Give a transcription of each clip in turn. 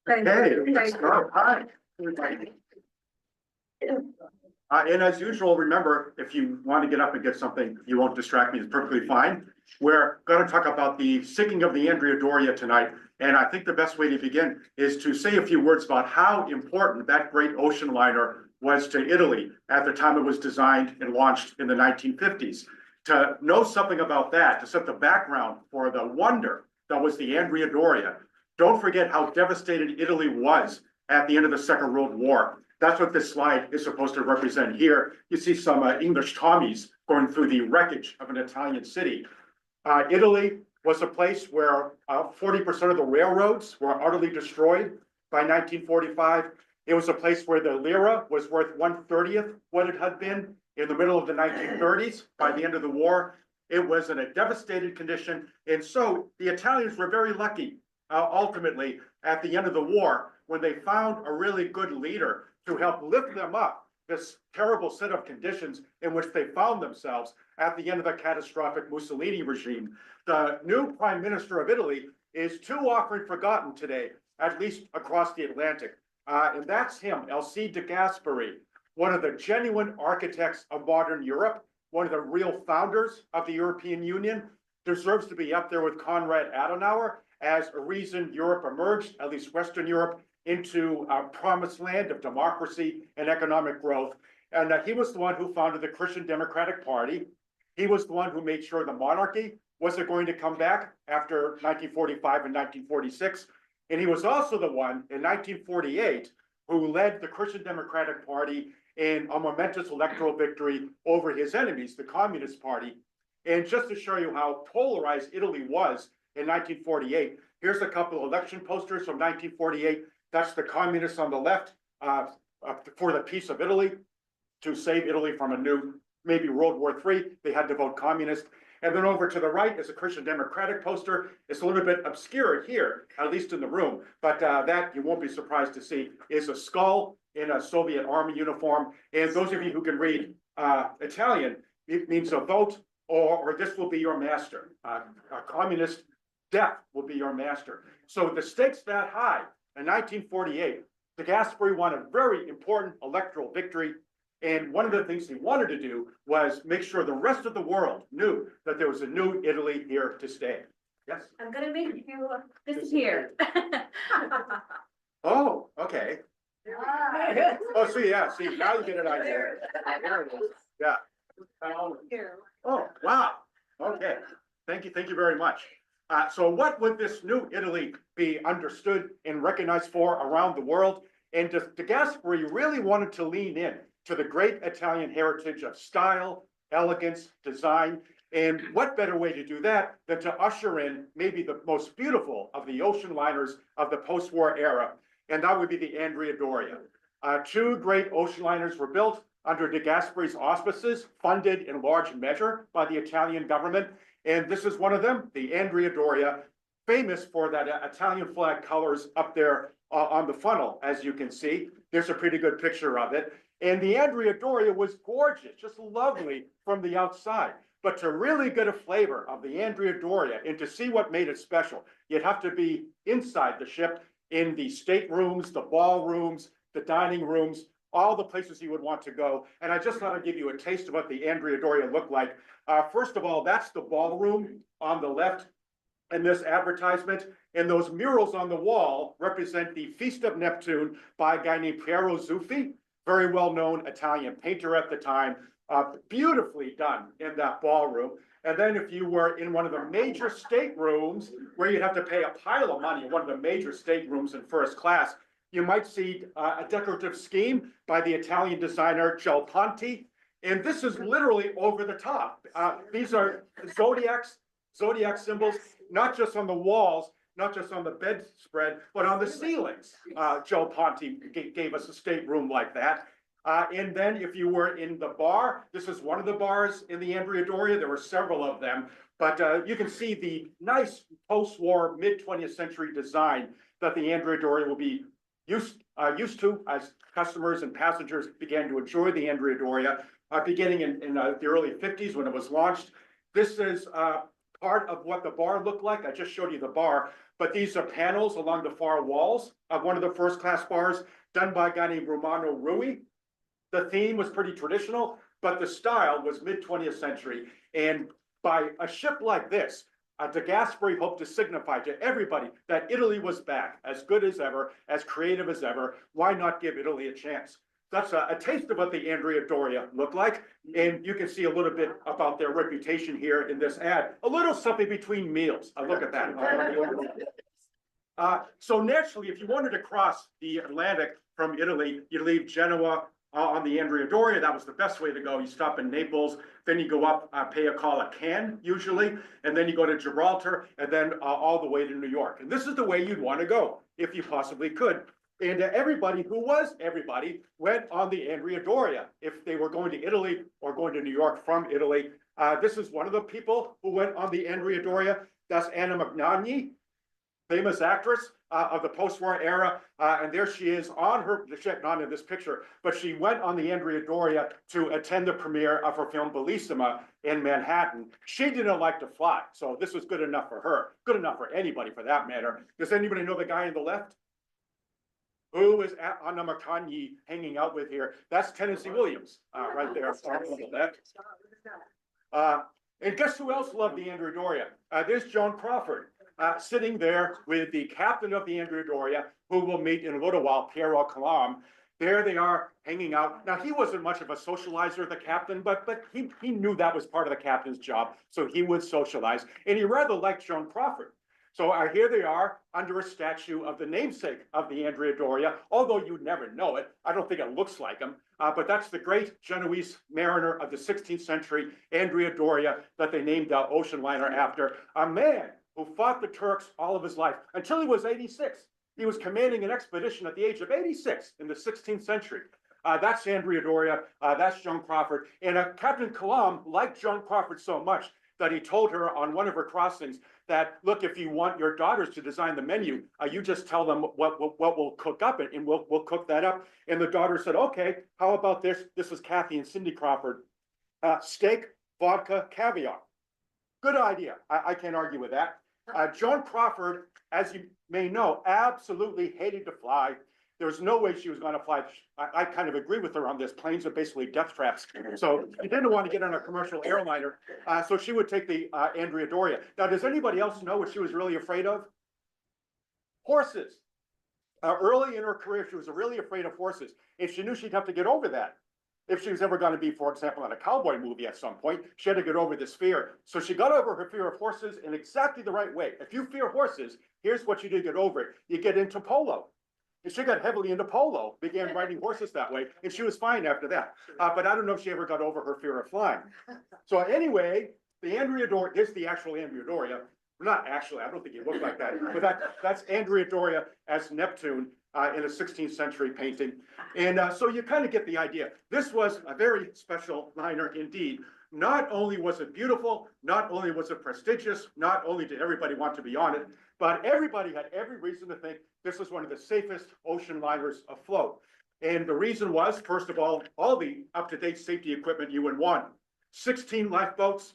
Okay, let's start. Hi. And as usual, remember, if you want to get up and get something, you won't distract me, it's perfectly fine. We're going to talk about the sinking of the Andrea Doria tonight. And I think the best way to begin is to say a few words about how important that great ocean liner was to Italy at the time it was designed and launched in the 1950s. To know something about that, to set the background for the wonder that was the Andrea Doria, don't forget how devastated Italy was at the end of the Second World War. That's what this slide is supposed to represent here. You see some English Tommies going through the wreckage of an Italian city. Italy was a place where 40% of the railroads were utterly destroyed by 1945. It was a place where the lira was worth 1/30 what it had been in the middle of the 1930s by the end of the war. It was in a devastated condition. And so the Italians were very lucky, ultimately, at the end of the war, when they found a really good leader to help lift them up this terrible set of conditions in which they found themselves at the end of the catastrophic Mussolini regime. The new prime minister of Italy is too often forgotten today, at least across the Atlantic. And that's him, Alcide de Gasperi, one of the genuine architects of modern Europe, one of the real founders of the European Union, deserves to be up there with Konrad Adenauer as a reason Europe emerged, at least Western Europe, into a promised land of democracy and economic growth. And he was the one who founded the Christian Democratic Party. He was the one who made sure the monarchy wasn't going to come back after 1945 and 1946. And he was also the one in 1948 who led the Christian Democratic Party in a momentous electoral victory over his enemies, the Communist Party. And just to show you how polarized Italy was in 1948, here's a couple of election posters from 1948. That's the communists on the left for the peace of Italy, to save Italy from a new, maybe World War III. They had to vote communist. And then over to the right is a Christian Democratic poster. It's a little bit obscure here, at least in the room, but that you won't be surprised to see is a skull in a Soviet army uniform. And those of you who can read Italian, it means a vote or this will be your master. A communist death will be your master. So the stakes that high in 1948, de Gasperi won a very important electoral victory. And one of the things he wanted to do was make sure the rest of the world knew that there was a new Italy here to stay. Yes? I'm gonna make you disappear. Oh, okay. Oh, see, yeah, see, now you get an idea. There it is. Yeah. Oh, wow. Okay. Thank you very much. So what would this new Italy be understood and recognized for around the world? And de Gasperi really wanted to lean in to the great Italian heritage of style, elegance, design. And what better way to do that than to usher in maybe the most beautiful of the ocean liners of the post-war era, and that would be the Andrea Doria. Two great ocean liners were built under de Gasperi's auspices, funded in large measure by the Italian government. And this is one of them, the Andrea Doria, famous for that Italian flag colors up there on the funnel, as you can see. There's a pretty good picture of it. And the Andrea Doria was gorgeous, just lovely from the outside. But to really get a flavor of the Andrea Doria and to see what made it special, you'd have to be inside the ship in the staterooms, the ballrooms, the dining rooms, all the places you would want to go. And I just thought I'd give you a taste of what the Andrea Doria looked like. First of all, that's the ballroom on the left in this advertisement. And those murals on the wall represent the Feast of Neptune by a guy named Piero Zuffi, very well-known Italian painter at the time, beautifully done in that ballroom. And then if you were in one of the major staterooms where you'd have to pay a pile of money, one of the major staterooms in first class, you might see a decorative scheme by the Italian designer Gel Ponti. And this is literally over the top. These are zodiac symbols, not just on the walls, not just on the bedspread, but on the ceilings. Gel Ponti gave us a stateroom like that. And then if you were in the bar, this is one of the bars in the Andrea Doria. There were several of them, but you can see the nice post-war mid-20th century design that the Andrea Doria will be used to as customers and passengers began to enjoy the Andrea Doria, beginning in the early 50s when it was launched. This is part of what the bar looked like. I just showed you the bar, but these are panels along the far walls of one of the first class bars done by a guy named Romano Rui. The theme was pretty traditional, but the style was mid-20th century. And by a ship like this, de Gasperi hoped to signify to everybody that Italy was back, as good as ever, as creative as ever. Why not give Italy a chance? That's a taste of what the Andrea Doria looked like. And you can see a little bit about their reputation here in this ad. A little something between meals. Look at that. So naturally, if you wanted to cross the Atlantic from Italy, you leave Genoa on the Andrea Doria. That was the best way to go. You stop in Naples, then you go up, pay a call at Cannes usually, and then you go to Gibraltar, and then all the way to New York. And this is the way you'd want to go if you possibly could. And everybody went on the Andrea Doria if they were going to Italy or going to New York from Italy. This is one of the people who went on the Andrea Doria. That's Anna Magnani, famous actress of the post-war era. And there she is on her, not in this picture, but she went on the Andrea Doria to attend the premiere of her film Bellissima in Manhattan. She didn't like to fly, so this was good enough for her, good enough for anybody for that matter. Does anybody know the guy on the left? Who is Anna Magnani hanging out with here? That's Tennessee Williams, right there on the left. And guess who else loved the Andrea Doria? There's Joan Crawford. Sitting there with the captain of the Andrea Doria, who we'll meet in a little while, Piero Calam. There they are hanging out. Now, he wasn't much of a socializer, the captain, but he knew that was part of the captain's job, so he would socialize. And he rather liked Joan Crawford. So here they are under a statue of the namesake of the Andrea Doria, although you'd never know it. I don't think it looks like him, but that's the great Genoese mariner of the 16th century, Andrea Doria, that they named the ocean liner after. A man who fought the Turks all of his life until he was 86. He was commanding an expedition at the age of 86 in the 16th century. That's Andrea Doria, that's Joan Crawford. And Captain Calam liked Joan Crawford so much that he told her on one of her crossings that, look, if you want your daughters to design the menu, you just tell them what we'll cook up, and we'll cook that up. And the daughter said, okay, how about this? This was Kathy and Cindy Crawford. Steak, vodka, caviar. Good idea. I can't argue with that. Joan Crawford, as you may know, absolutely hated to fly. There was no way she was going to fly. I kind of agree with her on this. Planes are basically death traps. So she didn't want to get on a commercial airliner. So she would take the Andrea Doria. Now, does anybody else know what she was really afraid of? Horses. Early in her career, she was really afraid of horses. And she knew she'd have to get over that. If she was ever going to be, for example, in a cowboy movie at some point, she had to get over this fear. So she got over her fear of horses in exactly the right way. If you fear horses, here's what you do to get over it. You get into polo. And she got heavily into polo, began riding horses that way, and she was fine after that. But I don't know if she ever got over her fear of flying. So anyway, the Andrea Doria, this is the actual Andrea Doria. Not actually, I don't think he looked like that, but that's Andrea Doria as Neptune in a 16th century painting. And so you kind of get the idea. This was a very special liner indeed. Not only was it beautiful, not only was it prestigious, not only did everybody want to be on it, but everybody had every reason to think this was one of the safest ocean liners afloat. And the reason was, first of all the up-to-date safety equipment you would want. 16 lifeboats.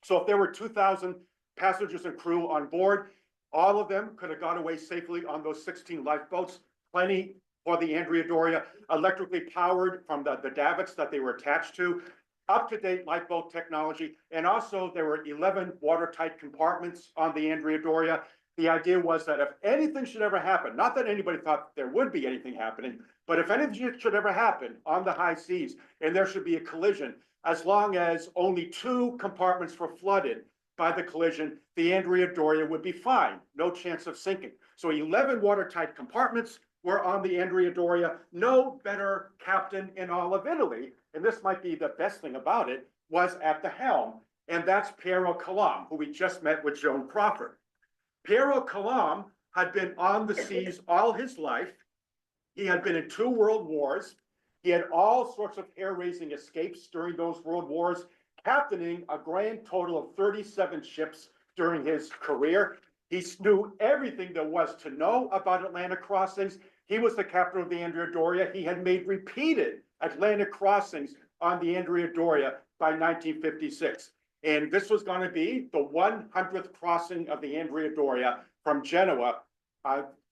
So if there were 2,000 passengers and crew on board, all of them could have gone away safely on those 16 lifeboats. Plenty for the Andrea Doria, electrically powered from the davits that they were attached to, up-to-date lifeboat technology, and also there were 11 watertight compartments on the Andrea Doria. The idea was that if anything should ever happen, not that anybody thought there would be anything happening, but if anything should ever happen on the high seas and there should be a collision, as long as only 2 compartments were flooded by the collision, the Andrea Doria would be fine, no chance of sinking. So 11 watertight compartments were on the Andrea Doria. No better captain in all of Italy, and this might be the best thing about it, was at the helm, and that's Piero Calam, who we just met with Joan Crawford. Piero Calam had been on the seas all his life. He had been in 2 world wars. He had all sorts of hair-raising escapes during those world wars, captaining a grand total of 37 ships during his career. He knew everything there was to know about Atlantic crossings. He was the captain of the Andrea Doria. He had made repeated Atlantic crossings on the Andrea Doria by 1956. And this was going to be the 100th crossing of the Andrea Doria from Genoa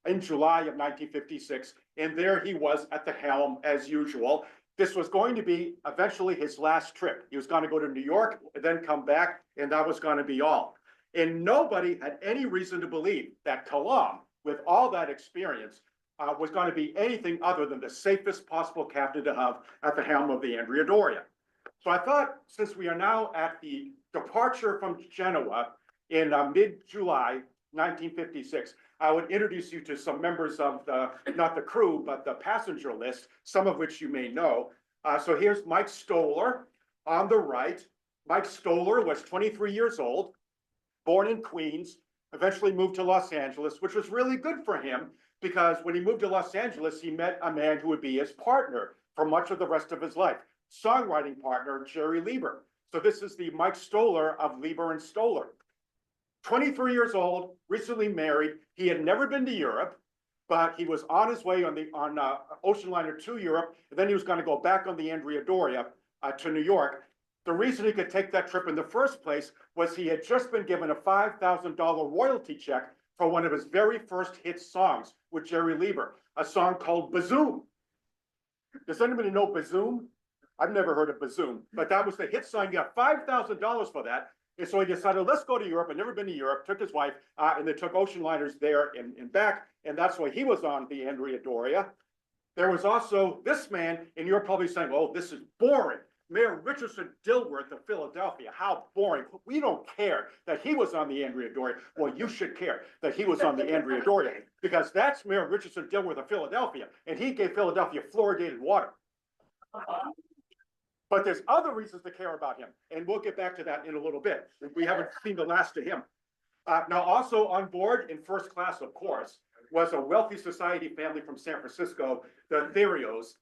in July of 1956. And there he was at the helm as usual. This was going to be eventually his last trip. He was going to go to New York and then come back, and that was going to be all. And nobody had any reason to believe that Kalam, with all that experience, was going to be anything other than the safest possible captain to have at the helm of the Andrea Doria. So I thought, since we are now at the departure from Genoa in mid-July 1956, I would introduce you to some members of the, not the crew, but the passenger list, some of which you may know. So here's Mike Stoller on the right. Mike Stoller was 23 years old, born in Queens, eventually moved to Los Angeles, which was really good for him because when he moved to Los Angeles, he met a man who would be his partner for much of the rest of his life, songwriting partner, Jerry Lieber. So this is the Mike Stoller of Lieber and Stoller. 23 years old, recently married. He had never been to Europe, but he was on his way on ocean liner to Europe, and then he was going to go back on the Andrea Doria to New York. The reason he could take that trip in the first place was he had just been given a $5,000 royalty check for one of his very first hit songs with Jerry Lieber, a song called Bazoom. Does anybody know Bazoom? I've never heard of Bazoom, but that was the hit song. He got $5,000 for that. And so he decided, let's go to Europe. I'd never been to Europe, took his wife, and they took ocean liners there and back. And that's why he was on the Andrea Doria. There was also this man, and you're probably saying, oh, this is boring. Mayor Richardson Dilworth of Philadelphia, how boring. We don't care that he was on the Andrea Doria. Well, you should care that he was on the Andrea Doria because that's Mayor Richardson Dilworth of Philadelphia, and he gave Philadelphia fluoridated water. But there's other reasons to care about him, and we'll get back to that in a little bit. We haven't seen the last of him. Now, also on board in first class, of course, was a wealthy society family from San Francisco, the Therios.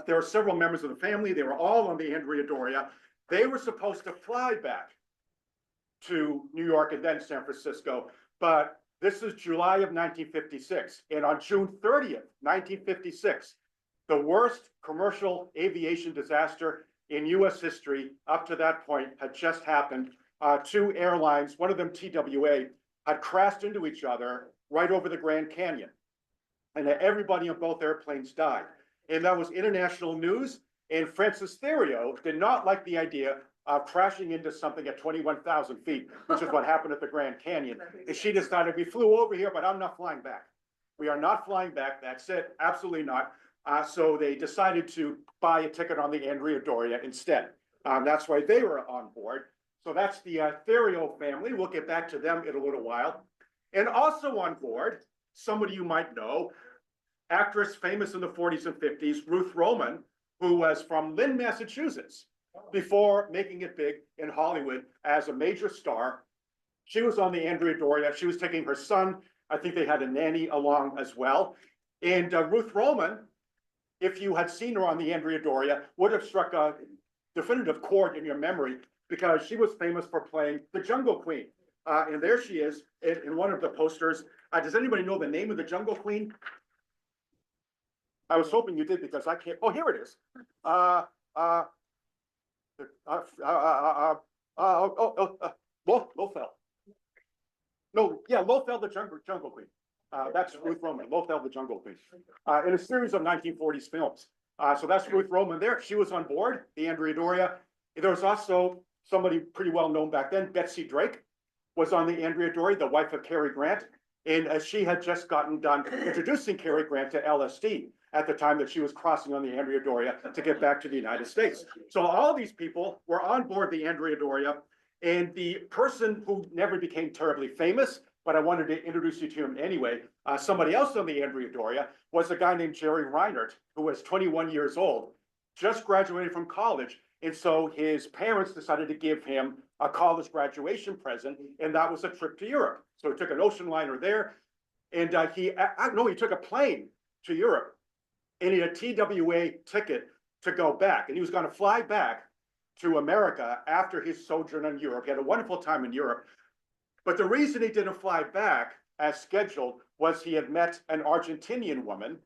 There were several members of the family. They were all on the Andrea Doria. They were supposed to fly back to New York and then San Francisco, but this is July of 1956. And on June 30th, 1956, the worst commercial aviation disaster in US history up to that point had just happened. Two airlines, one of them TWA, had crashed into each other right over the Grand Canyon. And everybody on both airplanes died. And that was international news. And Francis Therio did not like the idea of crashing into something at 21,000 feet, which is what happened at the Grand Canyon. And she decided, we flew over here, but I'm not flying back. We are not flying back. That's it. Absolutely not. So they decided to buy a ticket on the Andrea Doria instead. That's why they were on board. So that's the Therio family. We'll get back to them in a little while. And also on board, somebody you might know, actress famous in the 40s and 50s, Ruth Roman, who was from Lynn, Massachusetts, before making it big in Hollywood as a major star. She was on the Andrea Doria. She was taking her son. I think they had a nanny along as well. And Ruth Roman, if you had seen her on the Andrea Doria, would have struck a definitive chord in your memory because she was famous for playing the Jungle Queen. And there she is in one of the posters. Does anybody know the name of the Jungle Queen? I was hoping you did because I can't. Oh, here it is. Lothel. No, yeah, Lothel the Jungle Queen. That's Ruth Roman, Lothel the Jungle Queen, in a series of 1940s films. So that's Ruth Roman there. She was on board the Andrea Doria. There was also somebody pretty well known back then, Betsy Drake, was on the Andrea Doria, the wife of Cary Grant. And she had just gotten done introducing Cary Grant to LSD at the time that she was crossing on the Andrea Doria to get back to the United States. So all these people were on board the Andrea Doria. And the person who never became terribly famous, but I wanted to introduce you to him anyway, somebody else on the Andrea Doria was a guy named Jerry Reinert, who was 21 years old, just graduated from college. And so his parents decided to give him a college graduation present, and that was a trip to Europe. So he took an ocean liner there, and he took a plane to Europe, and he had a TWA ticket to go back, and he was going to fly back to America after his sojourn in Europe. He had a wonderful time in Europe. But the reason he didn't fly back as scheduled was he had met an Argentinian woman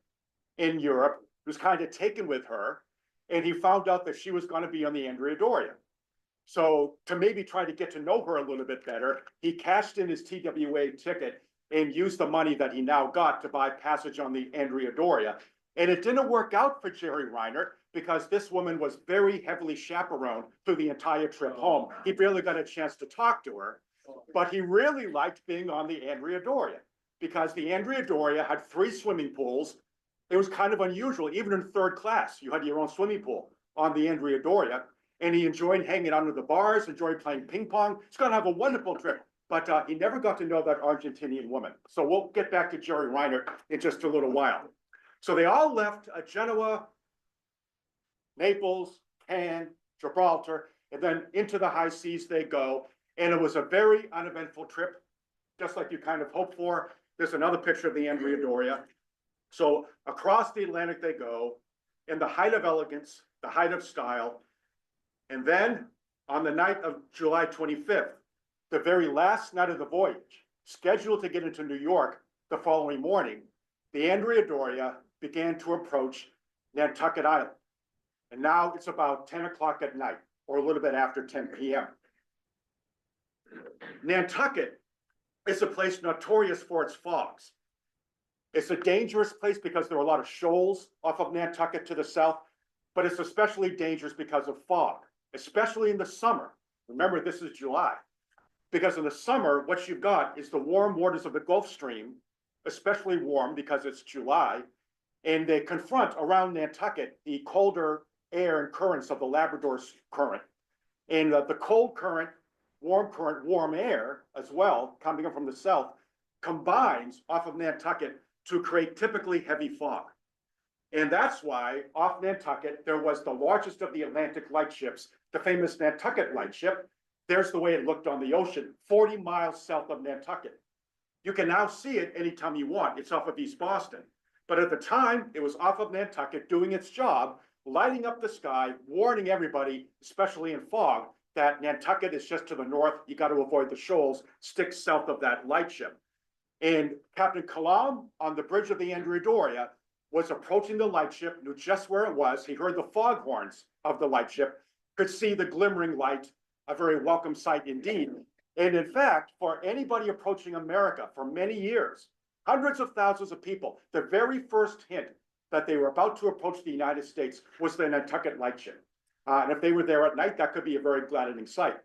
in Europe who was kind of taken with her, and he found out that she was going to be on the Andrea Doria. So to maybe try to get to know her a little bit better, he cashed in his TWA ticket and used the money that he now got to buy passage on the Andrea Doria. And it didn't work out for Jerry Reiner because this woman was very heavily chaperoned through the entire trip home. He barely got a chance to talk to her, but he really liked being on the Andrea Doria because the Andrea Doria had 3 swimming pools. It was kind of unusual, even in third class, you had your own swimming pool on the Andrea Doria. And he enjoyed hanging out at the bars, enjoyed playing ping pong. He's going to have a wonderful trip, but he never got to know that Argentinian woman. So we'll get back to Jerry Reiner in just a little while. So they all left Genoa, Naples, Cannes, Gibraltar, and then into the high seas they go. And it was a very uneventful trip, just like you kind of hope for. There's another picture of the Andrea Doria. So across the Atlantic they go, in the height of elegance, the height of style. And then on the night of July 25th, the very last night of the voyage, scheduled to get into New York the following morning, the Andrea Doria began to approach Nantucket Island. And now it's about 10 o'clock at night, or a little bit after 10 p.m. Nantucket is a place notorious for its fogs. It's a dangerous place because there are a lot of shoals off of Nantucket to the south, but it's especially dangerous because of fog, especially in the summer. Remember, this is July. Because in the summer, what you've got is the warm waters of the Gulf Stream, especially warm because it's July, and they confront around Nantucket the colder air and currents of the Labrador current. And the cold current, warm air as well, coming in from the south, combines off of Nantucket to create typically heavy fog. And that's why off Nantucket, there was the largest of the Atlantic lightships, the famous Nantucket lightship. There's the way it looked on the ocean, 40 miles south of Nantucket. You can now see it anytime you want. It's off of East Boston. But at the time, it was off of Nantucket doing its job, lighting up the sky, warning everybody, especially in fog, that Nantucket is just to the north. You got to avoid the shoals, stick south of that lightship. And Captain Kalam on the bridge of the Andrea Doria was approaching the lightship, knew just where it was. He heard the foghorns of the lightship, could see the glimmering light, a very welcome sight indeed. And in fact, for anybody approaching America for many years, hundreds of thousands of people, the very first hint that they were about to approach the United States was the Nantucket lightship. And if they were there at night, that could be a very gladdening sight.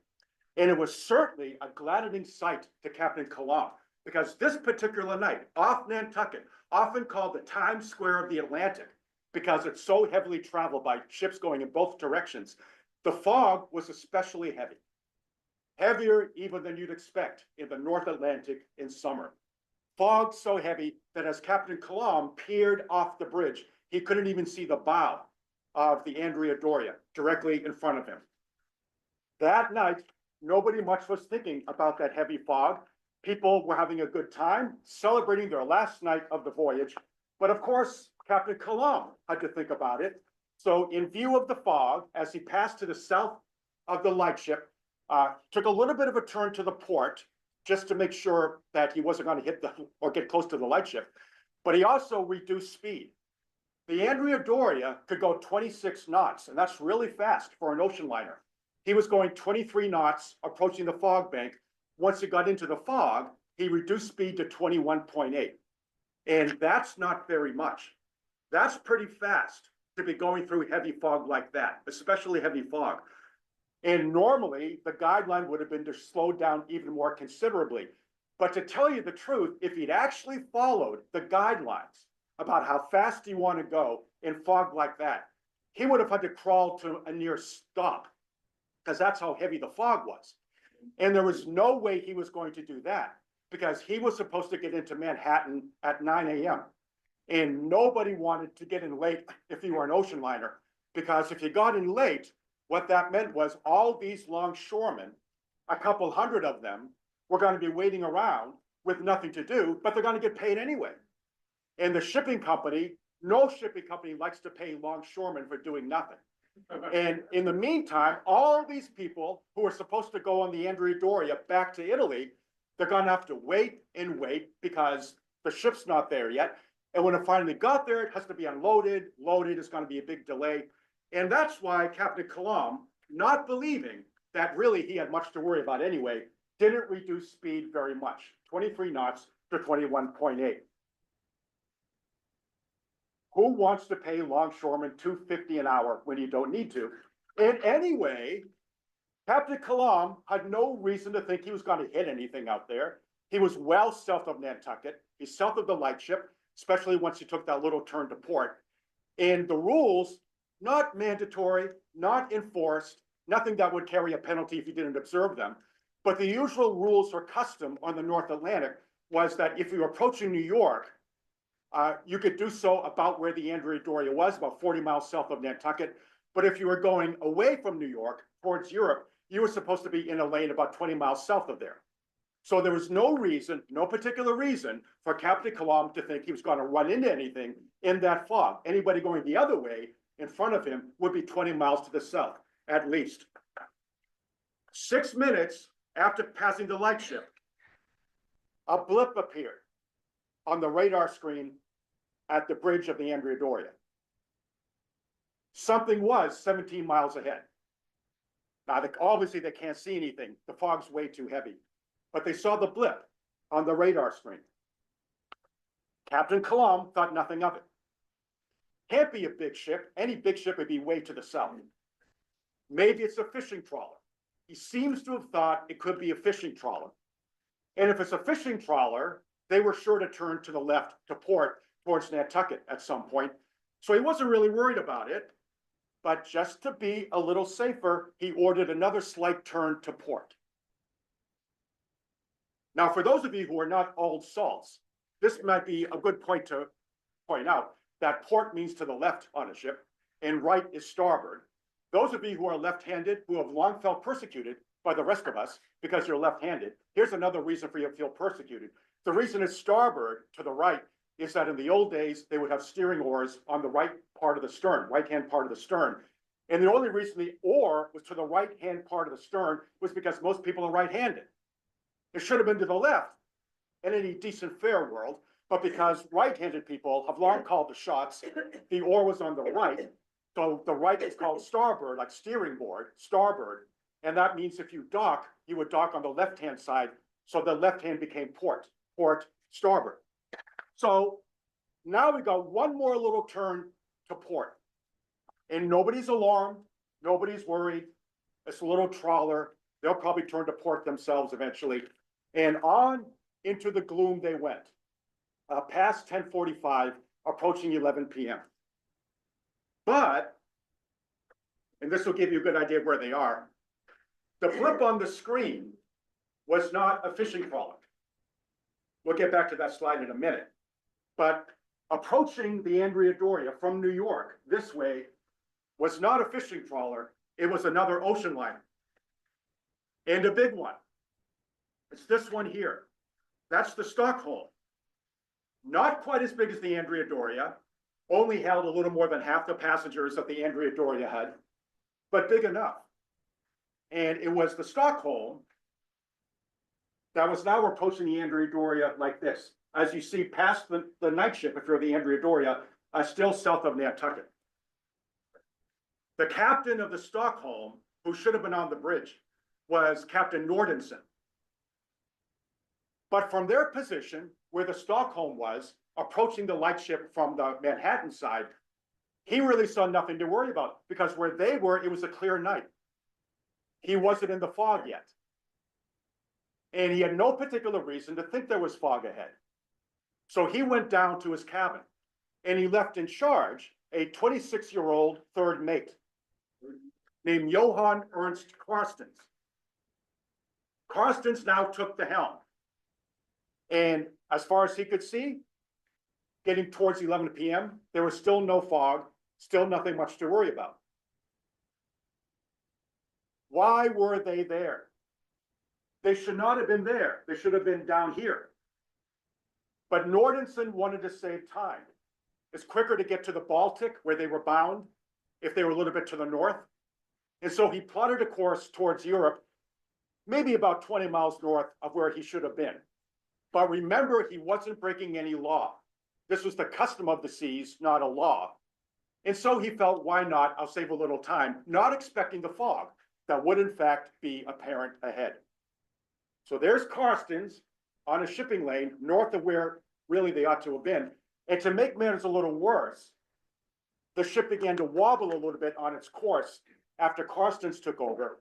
And it was certainly a gladdening sight to Captain Kalam, because this particular night, off Nantucket, often called the Times Square of the Atlantic, because it's so heavily traveled by ships going in both directions, the fog was especially heavy. Heavier even than you'd expect in the North Atlantic in summer. Fog so heavy that as Captain Kalam peered off the bridge, he couldn't even see the bow of the Andrea Doria directly in front of him. That night, nobody much was thinking about that heavy fog. People were having a good time, celebrating their last night of the voyage. But of course, Captain Kalam had to think about it. So in view of the fog, as he passed to the south of the lightship, took a little bit of a turn to the port, just to make sure that he wasn't going to hit or get close to the lightship. But he also reduced speed. The Andrea Doria could go 26 knots, and that's really fast for an ocean liner. He was going 23 knots, approaching the fog bank. Once he got into the fog, he reduced speed to 21.8. And that's not very much. That's pretty fast to be going through heavy fog like that, especially heavy fog. And normally, the guideline would have been to slow down even more considerably. But to tell you the truth, if he'd actually followed the guidelines about how fast you want to go in fog like that, he would have had to crawl to a near stop, because that's how heavy the fog was. And there was no way he was going to do that, because he was supposed to get into Manhattan at 9 a.m. And nobody wanted to get in late if you were an ocean liner, because if you got in late, what that meant was all these longshoremen, a couple hundred of them, were going to be waiting around with nothing to do, but they're going to get paid anyway. And the shipping company, no shipping company likes to pay longshoremen for doing nothing. And in the meantime, all these people who are supposed to go on the Andrea Doria back to Italy, they're going to have to wait and wait because the ship's not there yet. And when it finally got there, it has to be unloaded, loaded, it's going to be a big delay. And that's why Captain Kalam, not believing that really he had much to worry about anyway, didn't reduce speed very much, 23 knots to 21.8. Who wants to pay longshoremen $2.50 an hour when you don't need to? And anyway, Captain Kalam had no reason to think he was going to hit anything out there. He was well south of Nantucket. He's south of the lightship, especially once he took that little turn to port. And the rules, not mandatory, not enforced, nothing that would carry a penalty if you didn't observe them. But the usual rules or custom on the North Atlantic was that if you were approaching New York, you could do so about where the Andrea Doria was, about 40 miles south of Nantucket. But if you were going away from New York towards Europe, you were supposed to be in a lane about 20 miles south of there. So there was no reason, no particular reason for Captain Kalam to think he was going to run into anything in that fog. Anybody going the other way in front of him would be 20 miles to the south, at least. 6 minutes after passing the lightship, a blip appeared on the radar screen at the bridge of the Andrea Doria. Something was 17 miles ahead. Now, obviously they can't see anything. The fog's way too heavy. But they saw the blip on the radar screen. Captain Kalam thought nothing of it. Can't be a big ship. Any big ship would be way to the south. Maybe it's a fishing trawler. He seems to have thought it could be a fishing trawler. And if it's a fishing trawler, they were sure to turn to the left to port towards Nantucket at some point. So he wasn't really worried about it. But just to be a little safer, he ordered another slight turn to port. Now, for those of you who are not old salts, this might be a good point to point out that port means to the left on a ship and right is starboard. Those of you who are left-handed, who have long felt persecuted by the rest of us because you're left-handed, here's another reason for you to feel persecuted. The reason it's starboard to the right is that in the old days, they would have steering oars on the right part of the stern, right-hand part of the stern. And the only reason the oar was to the right-hand part of the stern was because most people are right-handed. It should have been to the left in any decent fair world, but because right-handed people have long called the shots, the oar was on the right. So the right is called starboard, like steering board, starboard. And that means if you dock, you would dock on the left-hand side. So the left hand became port, starboard. So now we got one more little turn to port. And nobody's alarmed, nobody's worried. It's a little trawler. They'll probably turn to port themselves eventually. And on into the gloom they went, past 10:45, approaching 11 p.m. But, and this will give you a good idea of where they are, the blip on the screen was not a fishing trawler. We'll get back to that slide in a minute. But approaching the Andrea Doria from New York this way was not a fishing trawler. It was another ocean liner. And a big one. It's this one here. That's the Stockholm. Not quite as big as the Andrea Doria. Only held a little more than half the passengers that the Andrea Doria had, but big enough. And it was the Stockholm that was now approaching the Andrea Doria like this. As you see past the night ship, if you're the Andrea Doria, still south of Nantucket. The captain of the Stockholm, who should have been on the bridge, was Captain Nordenson. But from their position, where the Stockholm was, approaching the lightship from the Manhattan side, he really saw nothing to worry about because where they were, it was a clear night. He wasn't in the fog yet. And he had no particular reason to think there was fog ahead. So he went down to his cabin and he left in charge a 26-year-old third mate named Johann Ernst Carstens. Carstens now took the helm. And as far as he could see, getting towards 11 p.m., there was still no fog, still nothing much to worry about. Why were they there? They should not have been there. They should have been down here. But Nordenson wanted to save time. It's quicker to get to the Baltic, where they were bound, if they were a little bit to the north. And so he plotted a course towards Europe, maybe about 20 miles north of where he should have been. But remember, he wasn't breaking any law. This was the custom of the seas, not a law. And so he felt, why not? I'll save a little time, not expecting the fog. that would in fact be apparent ahead. So there's Carstens on a shipping lane north of where really they ought to have been. And to make matters a little worse, the ship began to wobble a little bit on its course after Carstens took over.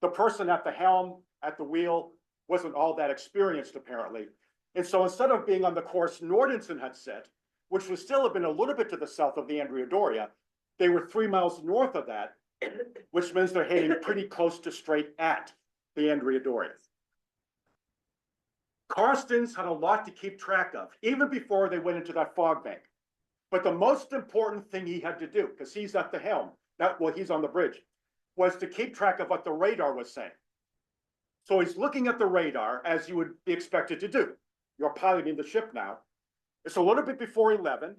The person at the helm, at the wheel, wasn't all that experienced apparently. And so instead of being on the course Nordenson had set, which would still have been a little bit to the south of the Andrea Doria, they were 3 miles north of that, which means they're heading pretty close to straight at the Andrea Doria. Carstens had a lot to keep track of, even before they went into that fog bank. But the most important thing he had to do, because he's at the helm, he's on the bridge, was to keep track of what the radar was saying. So he's looking at the radar, as you would be expected to do. You're piloting the ship now. It's a little bit before 11.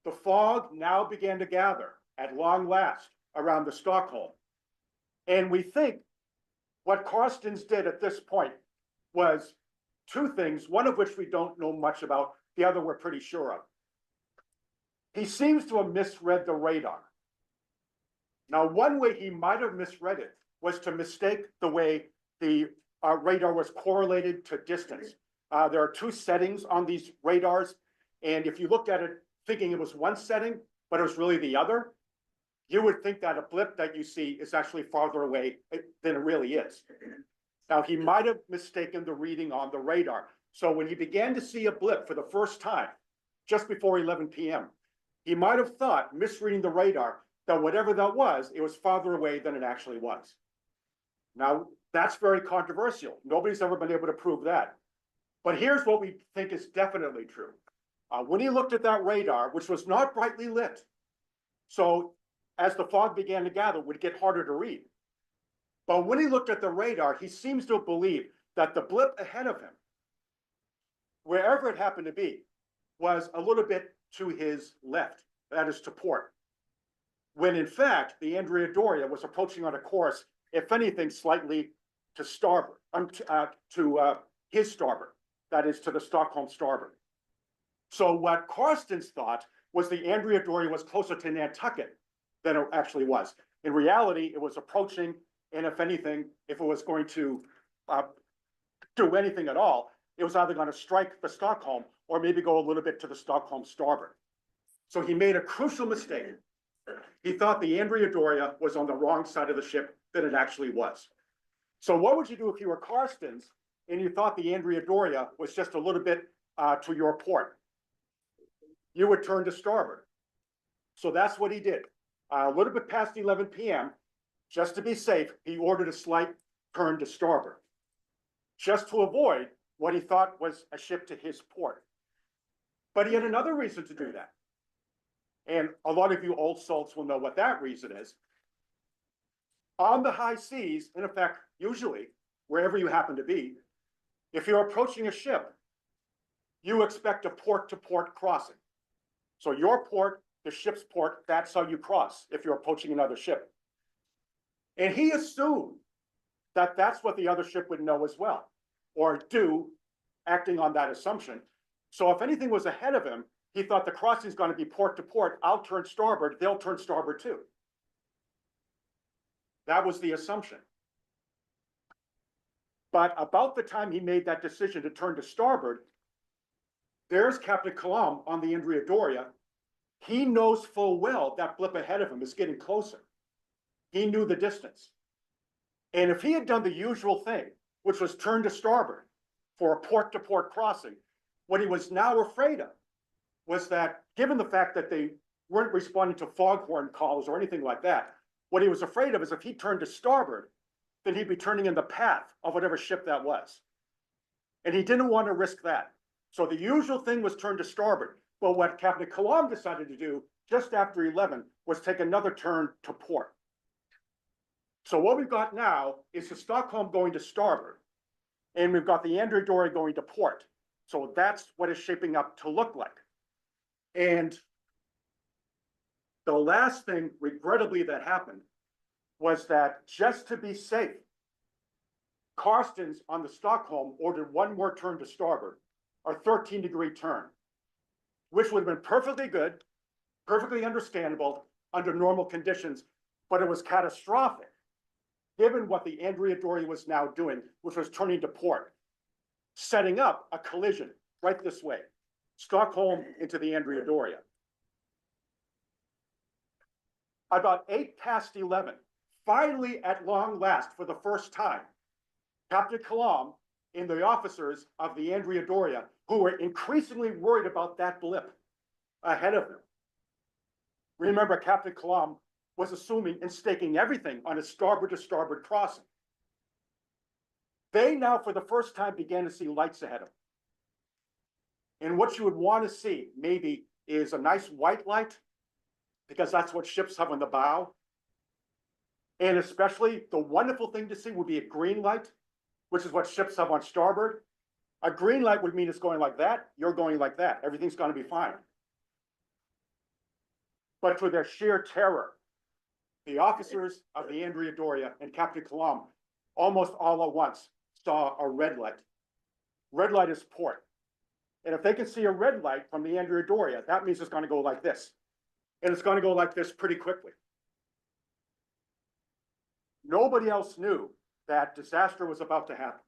The fog now began to gather at long last around the Stockholm. And we think what Carstens did at this point was two things, one of which we don't know much about, the other we're pretty sure of. He seems to have misread the radar. Now, one way he might have misread it was to mistake the way the radar was correlated to distance. There are two settings on these radars, and if you looked at it thinking it was one setting, but it was really the other, you would think that a blip that you see is actually farther away than it really is. Now, he might have mistaken the reading on the radar. So when he began to see a blip for the first time, just before 11 p.m., he might have thought, misreading the radar, that whatever that was, it was farther away than it actually was. Now, that's very controversial. Nobody's ever been able to prove that. But here's what we think is definitely true. When he looked at that radar, which was not brightly lit, so as the fog began to gather, it would get harder to read. But when he looked at the radar, he seems to believe that the blip ahead of him, wherever it happened to be, was a little bit to his left, that is to port. When in fact, the Andrea Doria was approaching on a course, if anything, slightly to starboard, to his starboard, that is to the Stockholm starboard. So what Carstens thought was the Andrea Doria was closer to Nantucket than it actually was. In reality, it was approaching, and if anything, if it was going to do anything at all, it was either going to strike the Stockholm or maybe go a little bit to the Stockholm starboard. So he made a crucial mistake. He thought the Andrea Doria was on the wrong side of the ship than it actually was. So what would you do if you were Carstens and you thought the Andrea Doria was just a little bit to your port? You would turn to starboard. So that's what he did. A little bit past 11 p.m., just to be safe, he ordered a slight turn to starboard, just to avoid what he thought was a ship to his port. But he had another reason to do that. And a lot of you old salts will know what that reason is. On the high seas, in effect, usually, wherever you happen to be, if you're approaching a ship, you expect a port-to-port crossing. So your port, the ship's port, that's how you cross if you're approaching another ship. And he assumed that that's what the other ship would know as well, or do, acting on that assumption. So if anything was ahead of him, he thought the crossing is going to be port to port. I'll turn starboard. They'll turn starboard too. That was the assumption. But about the time he made that decision to turn to starboard, there's Captain Colomb on the Andrea Doria. He knows full well that blip ahead of him is getting closer. He knew the distance. And if he had done the usual thing, which was turn to starboard for a port-to-port crossing, what he was now afraid of was that, given the fact that they weren't responding to foghorn calls or anything like that, what he was afraid of is if he turned to starboard, then he'd be turning in the path of whatever ship that was. And he didn't want to risk that. So the usual thing was turn to starboard. But what Captain Colomb decided to do just after 11 was take another turn to port. So what we've got now is the Stockholm going to starboard, and we've got the Andrea Doria going to port. So that's what it's shaping up to look like. And the last thing, regrettably, that happened was that just to be safe, Carstens on the Stockholm ordered one more turn to starboard, a 13-degree turn, which would have been perfectly good, perfectly understandable under normal conditions, but it was catastrophic given what the Andrea Doria was now doing, which was turning to port, setting up a collision right this way, Stockholm into the Andrea Doria. About 11:08, finally at long last, for the first time, Captain Kalam and the officers of the Andrea Doria, who were increasingly worried about that blip ahead of them. Remember, Captain Kalam was assuming and staking everything on a starboard to starboard crossing. They now, for the first time, began to see lights ahead of them. And what you would want to see, maybe, is a nice white light, because that's what ships have on the bow. And especially, the wonderful thing to see would be a green light, which is what ships have on starboard. A green light would mean it's going like that, you're going like that. Everything's going to be fine. But for their sheer terror, the officers of the Andrea Doria and Captain Kalam almost all at once saw a red light. Red light is port. And if they can see a red light from the Andrea Doria, that means it's going to go like this. And it's going to go like this pretty quickly. Nobody else knew that disaster was about to happen.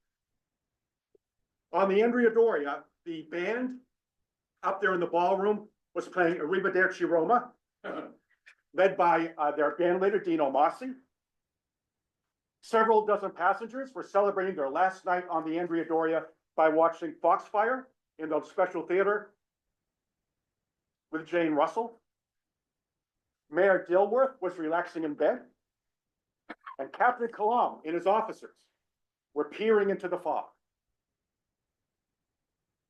On the Andrea Doria, the band up there in the ballroom was playing Arrivederci Roma, led by their band leader, Dino Mossi. Several dozen passengers were celebrating their last night on the Andrea Doria by watching Foxfire in the special theater with Jane Russell. Mayor Dilworth was relaxing in bed, and Captain Kalam and his officers were peering into the fog.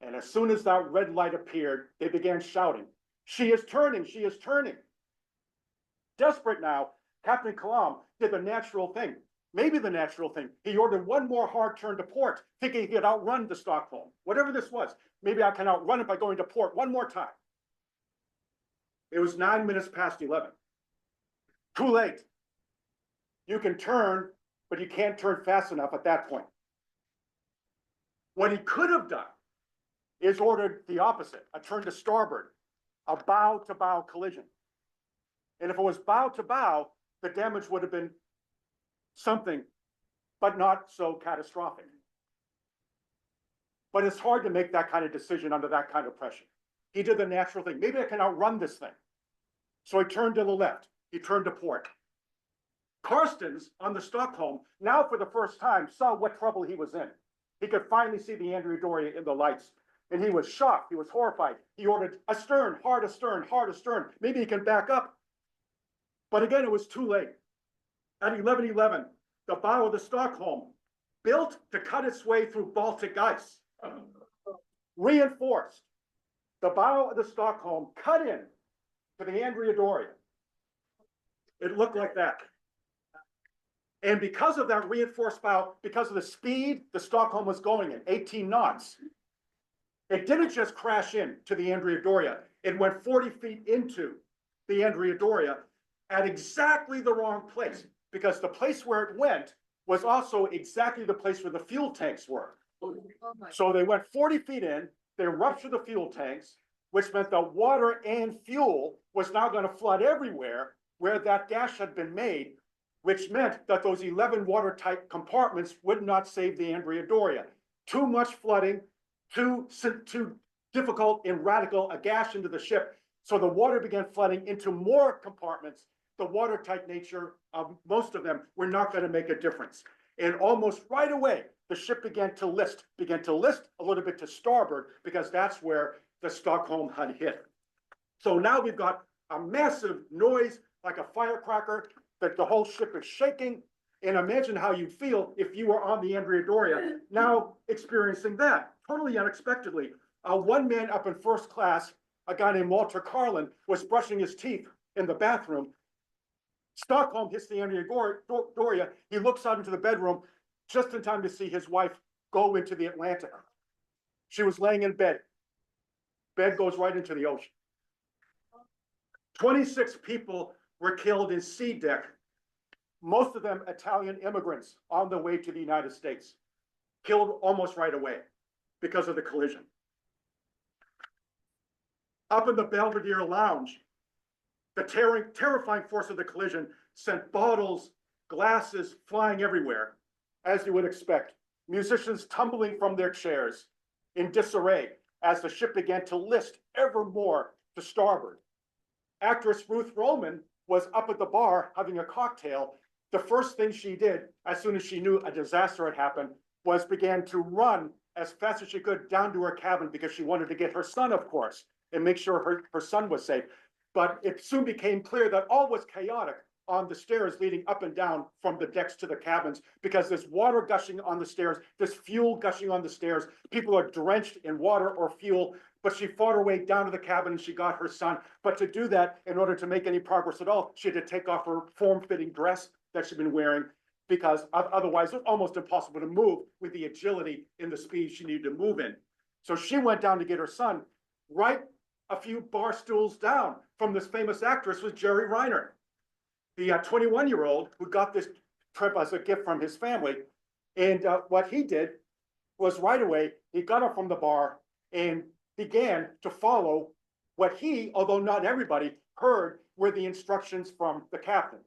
And as soon as that red light appeared, they began shouting, "She is turning, she is turning." Desperate now, Captain Kalam did the natural thing, maybe the natural thing. He ordered one more hard turn to port, thinking he could outrun the Stockholm. Whatever this was, maybe I can outrun it by going to port one more time. It was 11:09. Too late. You can turn, but you can't turn fast enough at that point. What he could have done is ordered the opposite, a turn to starboard, a bow to bow collision. And if it was bow to bow, the damage would have been something, but not so catastrophic. But it's hard to make that kind of decision under that kind of pressure. He did the natural thing. Maybe I can outrun this thing. So he turned to the left. He turned to port. Karstens on the Stockholm, now for the first time, saw what trouble he was in. He could finally see the Andrea Doria in the lights. And he was shocked. He was horrified. He ordered astern, hard astern, hard astern. Maybe he can back up. But again, it was too late. At 11:11, the bow of the Stockholm, built to cut its way through Baltic ice, reinforced. The bow of the Stockholm cut in to the Andrea Doria. It looked like that. And because of that reinforced bow, because of the speed the Stockholm was going in, 18 knots, it didn't just crash in to the Andrea Doria. It went 40 feet into the Andrea Doria at exactly the wrong place, because the place where it went was also exactly the place where the fuel tanks were. So they went 40 feet in, they ruptured the fuel tanks, which meant that water and fuel was now going to flood everywhere where that gash had been made, which meant that those 11 watertight compartments would not save the Andrea Doria. Too much flooding, too difficult and radical a gash into the ship. So the water began flooding into more compartments. The watertight nature of most of them were not going to make a difference. And almost right away, the ship began to list a little bit to starboard, because that's where the Stockholm had hit. So now we've got a massive noise like a firecracker, that the whole ship is shaking. And imagine how you'd feel if you were on the Andrea Doria, now experiencing that, totally unexpectedly. One man up in first class, a guy named Walter Carlin, was brushing his teeth in the bathroom. Stockholm hits the Andrea Doria. He looks out into the bedroom just in time to see his wife go into the Atlantic. She was laying in bed. Bed goes right into the ocean. 26 people were killed in sea deck, most of them Italian immigrants on the way to the United States, killed almost right away because of the collision. Up in the Belvedere Lounge, the terrifying force of the collision sent bottles glasses flying everywhere, as you would expect, musicians tumbling from their chairs in disarray as the ship began to list ever more to starboard. Actress Ruth Roman was up at the bar having a cocktail. The first thing she did, as soon as she knew a disaster had happened, was began to run as fast as she could down to her cabin because she wanted to get her son, of course, and make sure her son was safe. But it soon became clear that all was chaotic on the stairs leading up and down from the decks to the cabins because there's water gushing on the stairs, there's fuel gushing on the stairs. People are drenched in water or fuel, but she fought her way down to the cabin and she got her son. But to do that, in order to make any progress at all, she had to take off her form-fitting dress that she'd been wearing because otherwise it was almost impossible to move with the agility and the speed she needed to move in. So she went down to get her son. Right a few bar stools down from this famous actress was Jerry Reiner, the 21-year-old who got this trip as a gift from his family. And what he did was right away, he got up from the bar and began to follow what he, although not everybody, heard were the instructions from the captain.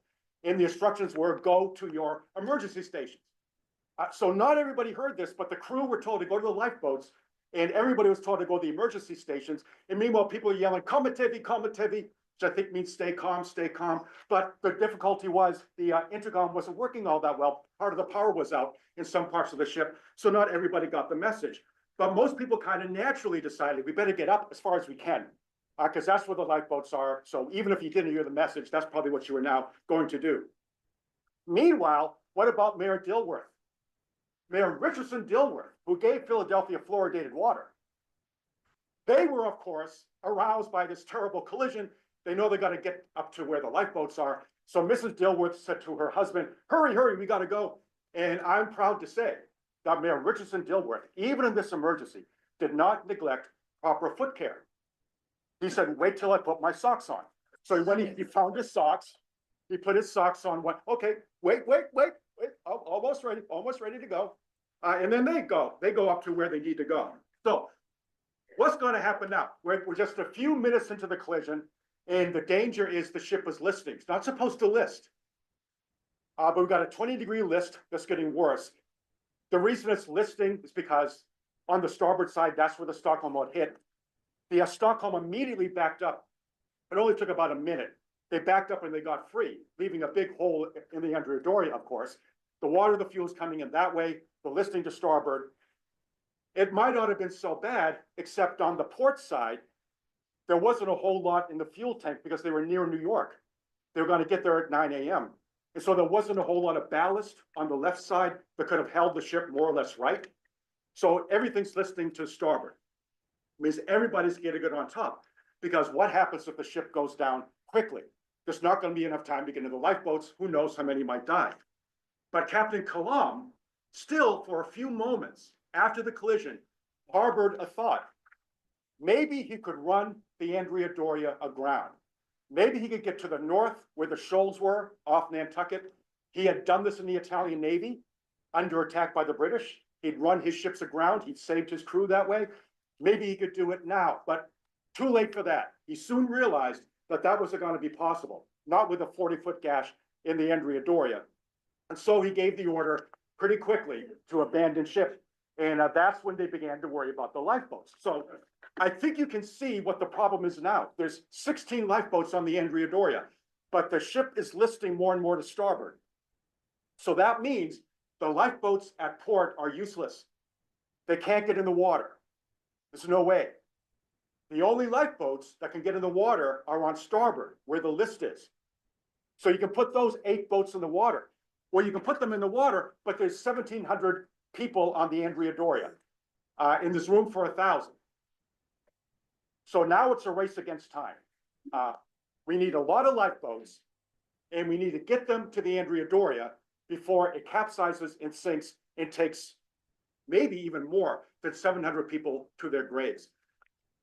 And the instructions were go to your emergency stations. So not everybody heard this, but the crew were told to go to the lifeboats and everybody was told to go to the emergency stations. And meanwhile, people are yelling, "Combatevi, combatevi," which I think means stay calm, stay calm. But the difficulty was the intercom wasn't working all that well. Part of the power was out in some parts of the ship. So not everybody got the message. But most people kind of naturally decided we better get up as far as we can because that's where the lifeboats are. So even if you didn't hear the message, that's probably what you were now going to do. Meanwhile, what about Mayor Dilworth? Mayor Richardson Dilworth, who gave Philadelphia fluoridated water. They were, of course, aroused by this terrible collision. They know they got to get up to where the lifeboats are. So Mrs. Dilworth said to her husband, "Hurry, hurry, we got to go." And I'm proud to say that Mayor Richardson Dilworth, even in this emergency, did not neglect proper foot care. He said, "Wait till I put my socks on." So when he found his socks, he put his socks on. Went, "Okay, wait, almost ready to go." And then they go up to where they need to go. So what's going to happen now? We're just a few minutes into the collision, and the danger is the ship is listing. It's not supposed to list. But we've got a 20-degree list that's getting worse. The reason it's listing is because on the starboard side, that's where the Stockholm would hit. The Stockholm immediately backed up. It only took about a minute. They backed up and they got free, leaving a big hole in the Andrea Doria, of course. The water, the fuel's coming in that way, the listing to starboard. It might not have been so bad, except on the port side, there wasn't a whole lot in the fuel tank because they were near New York. They were going to get there at 9 a.m. And so there wasn't a whole lot of ballast on the left side that could have held the ship more or less right. So everything's listing to starboard. It means everybody's getting it on top. Because what happens if the ship goes down quickly? There's not going to be enough time to get into the lifeboats. Who knows how many might die? But Captain Kalam, still for a few moments after the collision, harbored a thought. Maybe he could run the Andrea Doria aground. Maybe he could get to the north where the shoals were off Nantucket. He had done this in the Italian Navy under attack by the British. He'd run his ships aground. He'd saved his crew that way. Maybe he could do it now, but too late for that. He soon realized that that wasn't going to be possible, not with a 40-foot gash in the Andrea Doria. And so he gave the order pretty quickly to abandon ship. And that's when they began to worry about the lifeboats. So I think you can see what the problem is now. There's 16 lifeboats on the Andrea Doria, but the ship is listing more and more to starboard. So that means the lifeboats at port are useless. They can't get in the water. There's no way. The only lifeboats that can get in the water are on starboard, where the list is. So you can put those 8 boats in the water. Well, you can put them in the water, but there's 1,700 people on the Andrea Doria. And there's room for 1,000. So now it's a race against time. We need a lot of lifeboats, and we need to get them to the Andrea Doria before it capsizes and sinks and takes maybe even more than 700 people to their graves.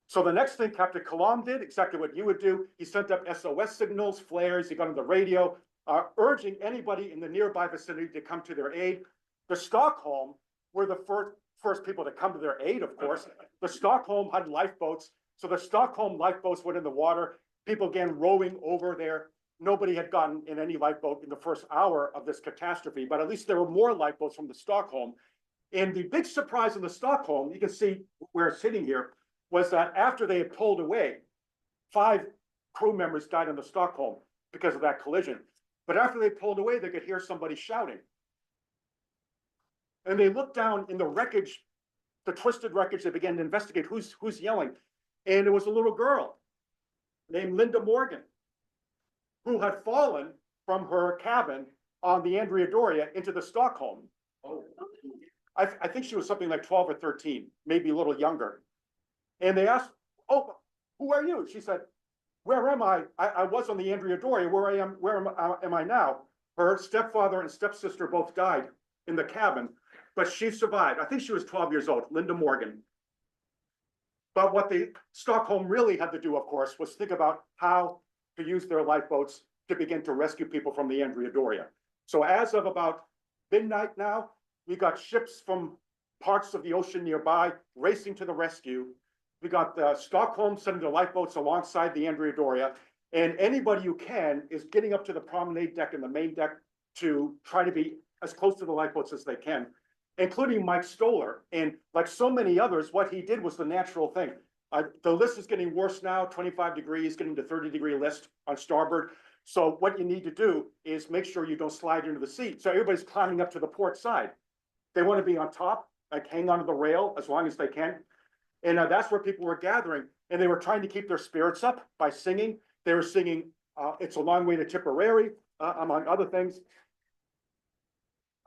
So the next thing Captain Kalam did, exactly what you would do, he sent up SOS signals, flares, he got on the radio, urging anybody in the nearby vicinity to come to their aid. The Stockholm were the first people to come to their aid, of course. The Stockholm had lifeboats, so the Stockholm lifeboats went in the water. People began rowing over there. nobody had gotten in any lifeboat in the first hour of this catastrophe, but at least there were more lifeboats from the Stockholm. And the big surprise in the Stockholm, you can see where it's sitting here, was that after they had pulled away, 5 crew members died in the Stockholm because of that collision. But after they pulled away, they could hear somebody shouting. And they looked down in the wreckage, the twisted wreckage, they began to investigate who's yelling. And it was a little girl named Linda Morgan, who had fallen from her cabin on the Andrea Doria into the Stockholm. Oh. I think she was something like 12 or 13, maybe a little younger. And they asked, "Oh, who are you?" She said, "Where am I? I was on the Andrea Doria. Where am I now?" Her stepfather and stepsister both died in the cabin, but she survived. I think she was 12 years old, Linda Morgan. But what the Stockholm really had to do, of course, was think about how to use their lifeboats to begin to rescue people from the Andrea Doria. So as of about midnight now, we got ships from parts of the ocean nearby racing to the rescue. We got the Stockholm sending the lifeboats alongside the Andrea Doria, and anybody who can is getting up to the promenade deck and the main deck to try to be as close to the lifeboats as they can, including Mike Stoller. And like so many others, what he did was the natural thing. The list is getting worse now, 25 degrees, getting to 30-degree list on starboard. So what you need to do is make sure you don't slide into the sea. So everybody's climbing up to the port side. They want to be on top, like hang onto the rail as long as they can. And that's where people were gathering. And they were trying to keep their spirits up by singing. They were singing, "It's a Long Way to Tipperary," among other things.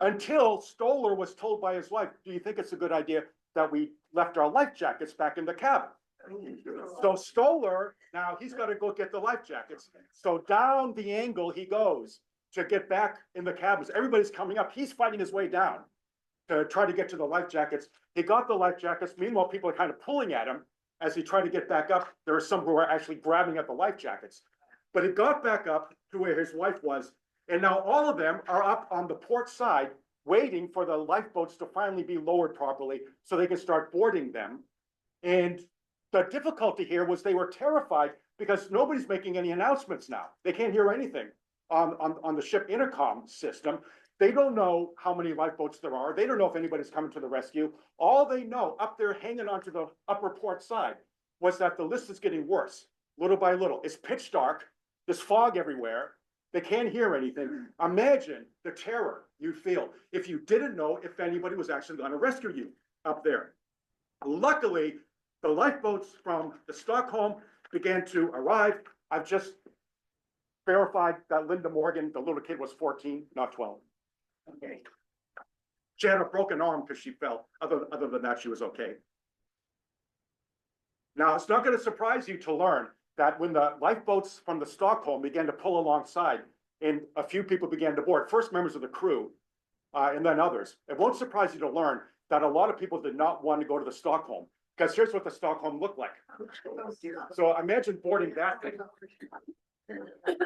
Until Stoller was told by his wife, "Do you think it's a good idea that we left our life jackets back in the cabin?" So Stoller, now he's got to go get the life jackets. So down the angle he goes to get back in the cabins. Everybody's coming up. He's fighting his way down to try to get to the life jackets. He got the life jackets. Meanwhile, people are kind of pulling at him as he tried to get back up. There are some who are actually grabbing at the life jackets. But he got back up to where his wife was. And now all of them are up on the port side, waiting for the lifeboats to finally be lowered properly so they can start boarding them. And the difficulty here was they were terrified because nobody's making any announcements now. They can't hear anything on the ship intercom system. They don't know how many lifeboats there are. They don't know if anybody's coming to the rescue. All they know up there hanging onto the upper port side was that the list is getting worse, little by little. It's pitch dark. There's fog everywhere. They can't hear anything. Imagine the terror you'd feel if you didn't know if anybody was actually going to rescue you up there. Luckily, the lifeboats from the Stockholm began to arrive. I've just verified that Linda Morgan, the little kid, was 14, not 12. Okay. She had a broken arm because she fell. Other than that, she was okay. Now, it's not going to surprise you to learn that when the lifeboats from the Stockholm began to pull alongside and a few people began to board, first members of the crew and then others, it won't surprise you to learn that a lot of people did not want to go to the Stockholm because here's what the Stockholm looked like. So imagine boarding that thing.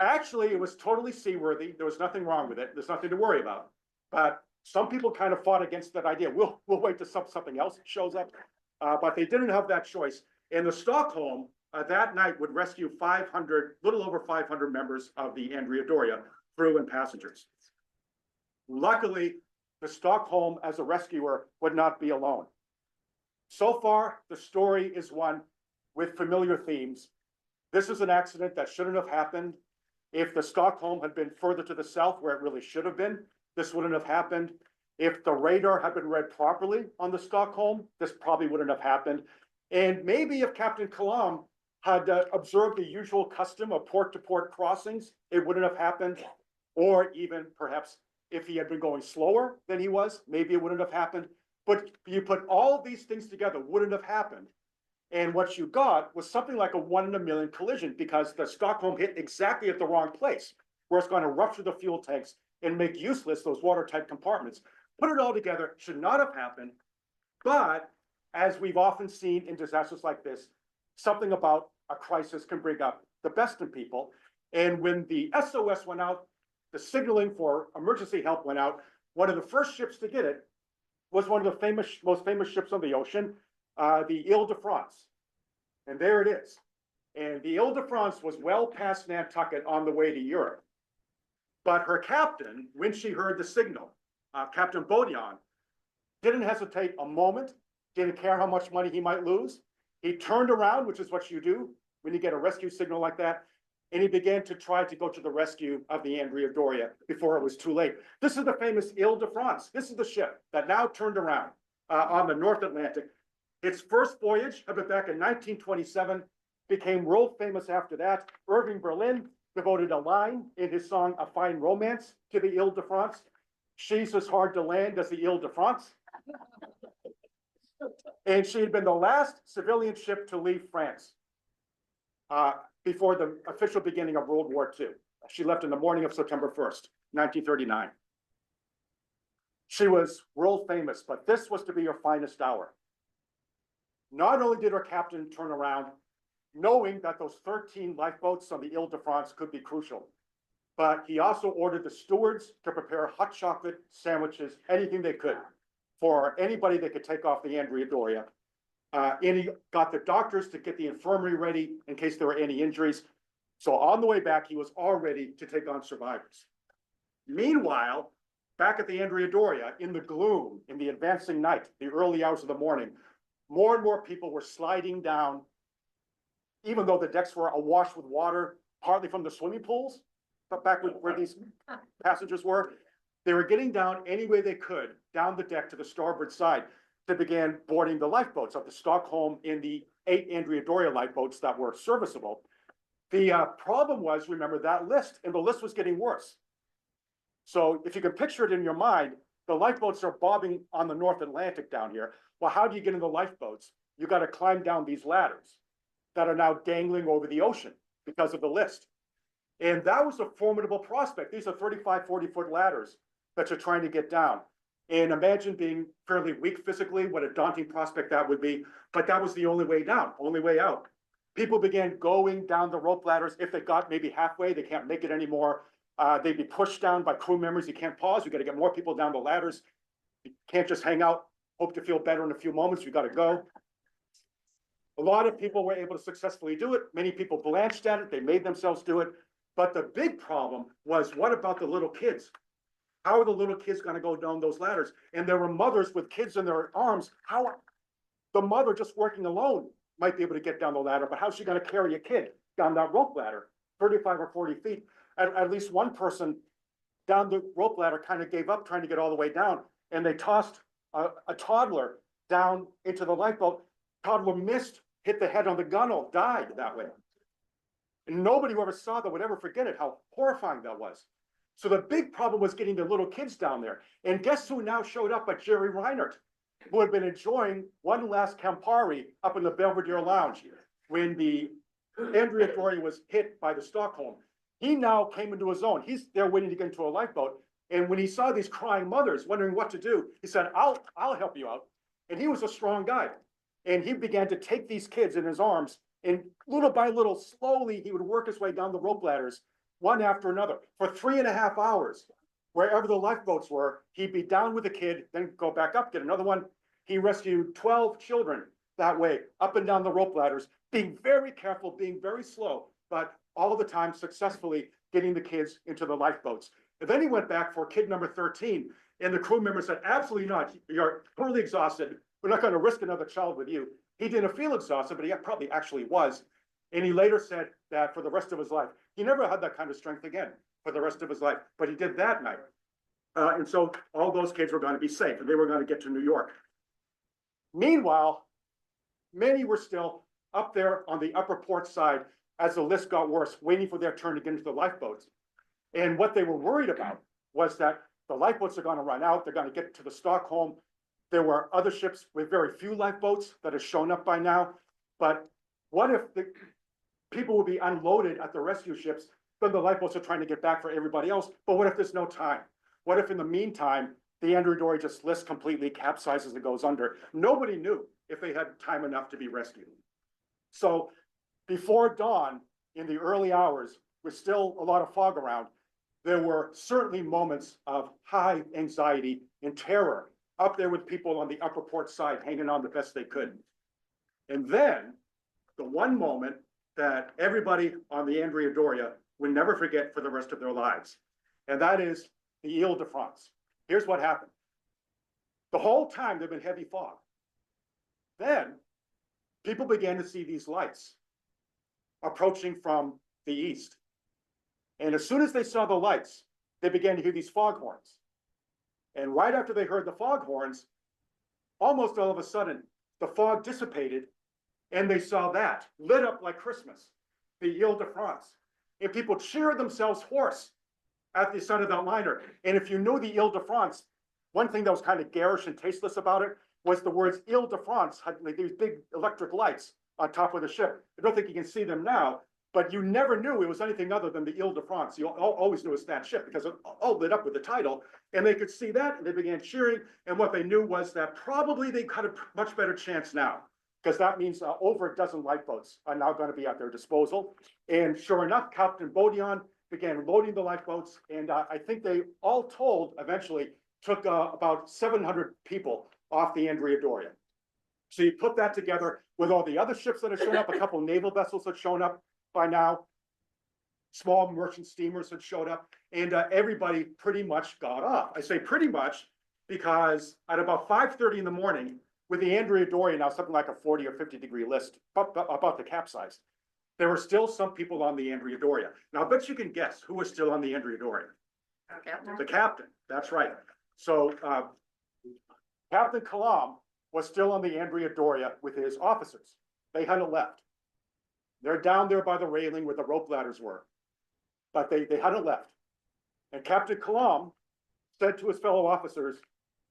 Actually, it was totally seaworthy. There was nothing wrong with it. There's nothing to worry about. But some people kind of fought against that idea. We'll wait till something else shows up. But they didn't have that choice. And the Stockholm that night would rescue 500, little over 500 members of the Andrea Doria, crew and passengers. Luckily, the Stockholm as a rescuer would not be alone. So far, the story is one with familiar themes. This is an accident that shouldn't have happened. If the Stockholm had been further to the south where it really should have been, this wouldn't have happened. If the radar had been read properly on the Stockholm, this probably wouldn't have happened. And maybe if Captain Kalam had observed the usual custom of port-to-port crossings, it wouldn't have happened. Or even perhaps if he had been going slower than he was, maybe it wouldn't have happened. But you put all of these things together, wouldn't have happened. And what you got was something like a 1 in a million collision because the Stockholm hit exactly at the wrong place, where it's going to rupture the fuel tanks and make useless those watertight compartments. Put it all together, should not have happened. But as we've often seen in disasters like this, something about a crisis can bring up the best in people. And when the SOS went out, the signaling for emergency help went out, one of the first ships to get it was one of the most famous ships on the ocean, the Ile de France. And there it is. And the Ile-de-France was well past Nantucket on the way to Europe. But her captain, when she heard the signal, Captain Bodian, didn't hesitate a moment, didn't care how much money he might lose. He turned around, which is what you do when you get a rescue signal like that, and he began to try to go to the rescue of the Andrea Doria before it was too late. This is the famous Ile-de-France. This is the ship that now turned around on the North Atlantic. Its first voyage happened back in 1927, became world famous after that. Irving Berlin devoted a line in his song A Fine Romance to the Ile-de-France. She's as hard to land as the Ile-de-France. And she had been the last civilian ship to leave France before the official beginning of World War II. She left in the morning of September 1st, 1939. She was world famous, but this was to be her finest hour. Not only did her captain turn around, knowing that those 13 lifeboats on the Ile-de-France could be crucial, but he also ordered the stewards to prepare hot chocolate, sandwiches, anything they could for anybody that could take off the Andrea Doria. And he got the doctors to get the infirmary ready in case there were any injuries. So on the way back, he was all ready to take on survivors. Meanwhile, back at the Andrea Doria, in the gloom, in the advancing night, the early hours of the morning, more and more people were sliding down, even though the decks were awash with water, partly from the swimming pools, but back where these passengers were. They were getting down any way they could, down the deck to the starboard side, to begin boarding the lifeboats of the Stockholm in the 8 Andrea Doria lifeboats that were serviceable. The problem was, remember, that list, and the list was getting worse. So if you can picture it in your mind, the lifeboats are bobbing on the North Atlantic down here. Well, how do you get in the lifeboats? You got to climb down these ladders that are now dangling over the ocean because of the list. And that was a formidable prospect. These are 35, 40-foot ladders that you're trying to get down. And imagine being fairly weak physically, what a daunting prospect that would be. But that was the only way down, only way out. People began going down the rope ladders. If they got maybe halfway, they can't make it anymore. They'd be pushed down by crew members. You can't pause. You got to get more people down the ladders. You can't just hang out, hope to feel better in a few moments. You got to go. A lot of people were able to successfully do it. Many people blanched at it. They made themselves do it. But the big problem was, what about the little kids? How are the little kids going to go down those ladders? And there were mothers with kids in their arms. How the mother just working alone might be able to get down the ladder, but how's she going to carry a kid down that rope ladder, 35 or 40 feet? At least one person down the rope ladder kind of gave up trying to get all the way down, and they tossed a toddler down into the lifeboat. Toddler missed, hit the head on the gunwale, died that way. And nobody who ever saw that would ever forget it, how horrifying that was. So the big problem was getting the little kids down there. And guess who now showed up but Jerry Reinert, who had been enjoying one last Campari up in the Belvedere Lounge when the Andrea Doria was hit by the Stockholm. He now came into his own. He's there waiting to get into a lifeboat. And when he saw these crying mothers wondering what to do, he said, I'll help you out. And he was a strong guy. And he began to take these kids in his arms, and little by little, slowly, he would work his way down the rope ladders, one after another, for 3.5 hours. Wherever the lifeboats were, he'd be down with the kid, then go back up, get another one. He rescued 12 children that way, up and down the rope ladders, being very careful, being very slow, but all the time successfully getting the kids into the lifeboats. And then he went back for kid number 13, and the crew member said, absolutely not, you're totally exhausted. We're not going to risk another child with you. He didn't feel exhausted, but he probably actually was. And he later said that for the rest of his life, he never had that kind of strength again for the rest of his life, but he did that night. And so all those kids were going to be safe, and they were going to get to New York. Meanwhile, many were still up there on the upper port side as the list got worse, waiting for their turn to get into the lifeboats. And what they were worried about was that the lifeboats are going to run out. They're going to get to the Stockholm. There were other ships with very few lifeboats that have shown up by now. But what if the people will be unloaded at the rescue ships? Then the lifeboats are trying to get back for everybody else. But what if there's no time? What if in the meantime, the Andrea Doria just lists completely, capsizes and goes under? Nobody knew if they had time enough to be rescued. So before dawn, in the early hours, with still a lot of fog around, there were certainly moments of high anxiety and terror up there with people on the upper port side hanging on the best they could. And then the one moment that everybody on the Andrea Doria would never forget for the rest of their lives. And that is the Ile de France. Here's what happened. The whole time there'd been heavy fog. Then people began to see these lights approaching from the east. And as soon as they saw the lights, they began to hear these foghorns. And right after they heard the foghorns, almost all of a sudden, the fog dissipated and they saw that lit up like Christmas, the Ile de France. And people cheered themselves hoarse at the sight of that liner. And if you knew the Ile de France, one thing that was kind of garish and tasteless about it was the words Ile de France had like these big electric lights on top of the ship. I don't think you can see them now, but you never knew it was anything other than the Ile de France. You always knew it was that ship because it all lit up with the title, and they could see that and they began cheering. And what they knew was that probably they had a much better chance now, because that means over a dozen lifeboats are now going to be at their disposal. And sure enough, Captain Bodion began loading the lifeboats, and I think they all told eventually took about 700 people off the Andrea Doria. So you put that together with all the other ships that had shown up, a couple naval vessels had shown up by now, small merchant steamers had showed up, and everybody pretty much got off. I say pretty much because at about 5:30 in the morning, with the Andrea Doria now something like a 40 or 50 degree list about to capsize, there were still some people on the Andrea Doria. Now I bet you can guess who was still on the Andrea Doria. The captain, that's right. So Captain Kalam was still on the Andrea Doria with his officers. They hadn't left. They're down there by the railing where the rope ladders were, but they hadn't left. And Captain Kalam said to his fellow officers,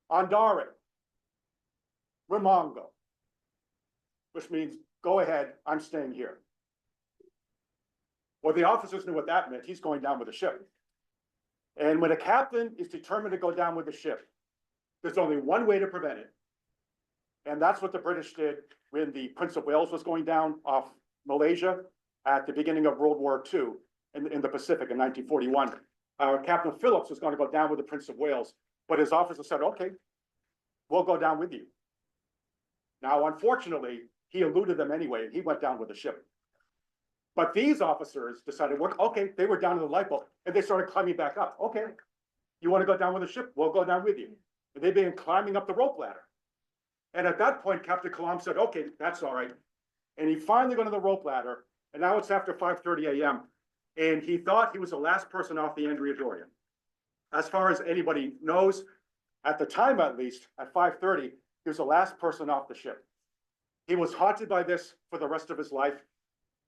"Andare, rimango," which means, "Go ahead, I'm staying here." Well, the officers knew what that meant. He's going down with the ship. And when a captain is determined to go down with the ship, there's only one way to prevent it. And that's what the British did when the Prince of Wales was going down off Malaysia at the beginning of World War II in the Pacific in 1941. Captain Phillips was going to go down with the Prince of Wales, but his officer said, "Okay, we'll go down with you." Now, unfortunately, he eluded them anyway, and he went down with the ship. But these officers decided, okay, they were down in the lifeboat, and they started climbing back up. "Okay, you want to go down with the ship? We'll go down with you." And they began climbing up the rope ladder. And at that point, Captain Kalam said, "Okay, that's all right." And he finally got on the rope ladder, and now it's after 5:30 a.m. And he thought he was the last person off the Andrea Doria. As far as anybody knows, at the time at least, at 5:30, he was the last person off the ship. He was haunted by this for the rest of his life.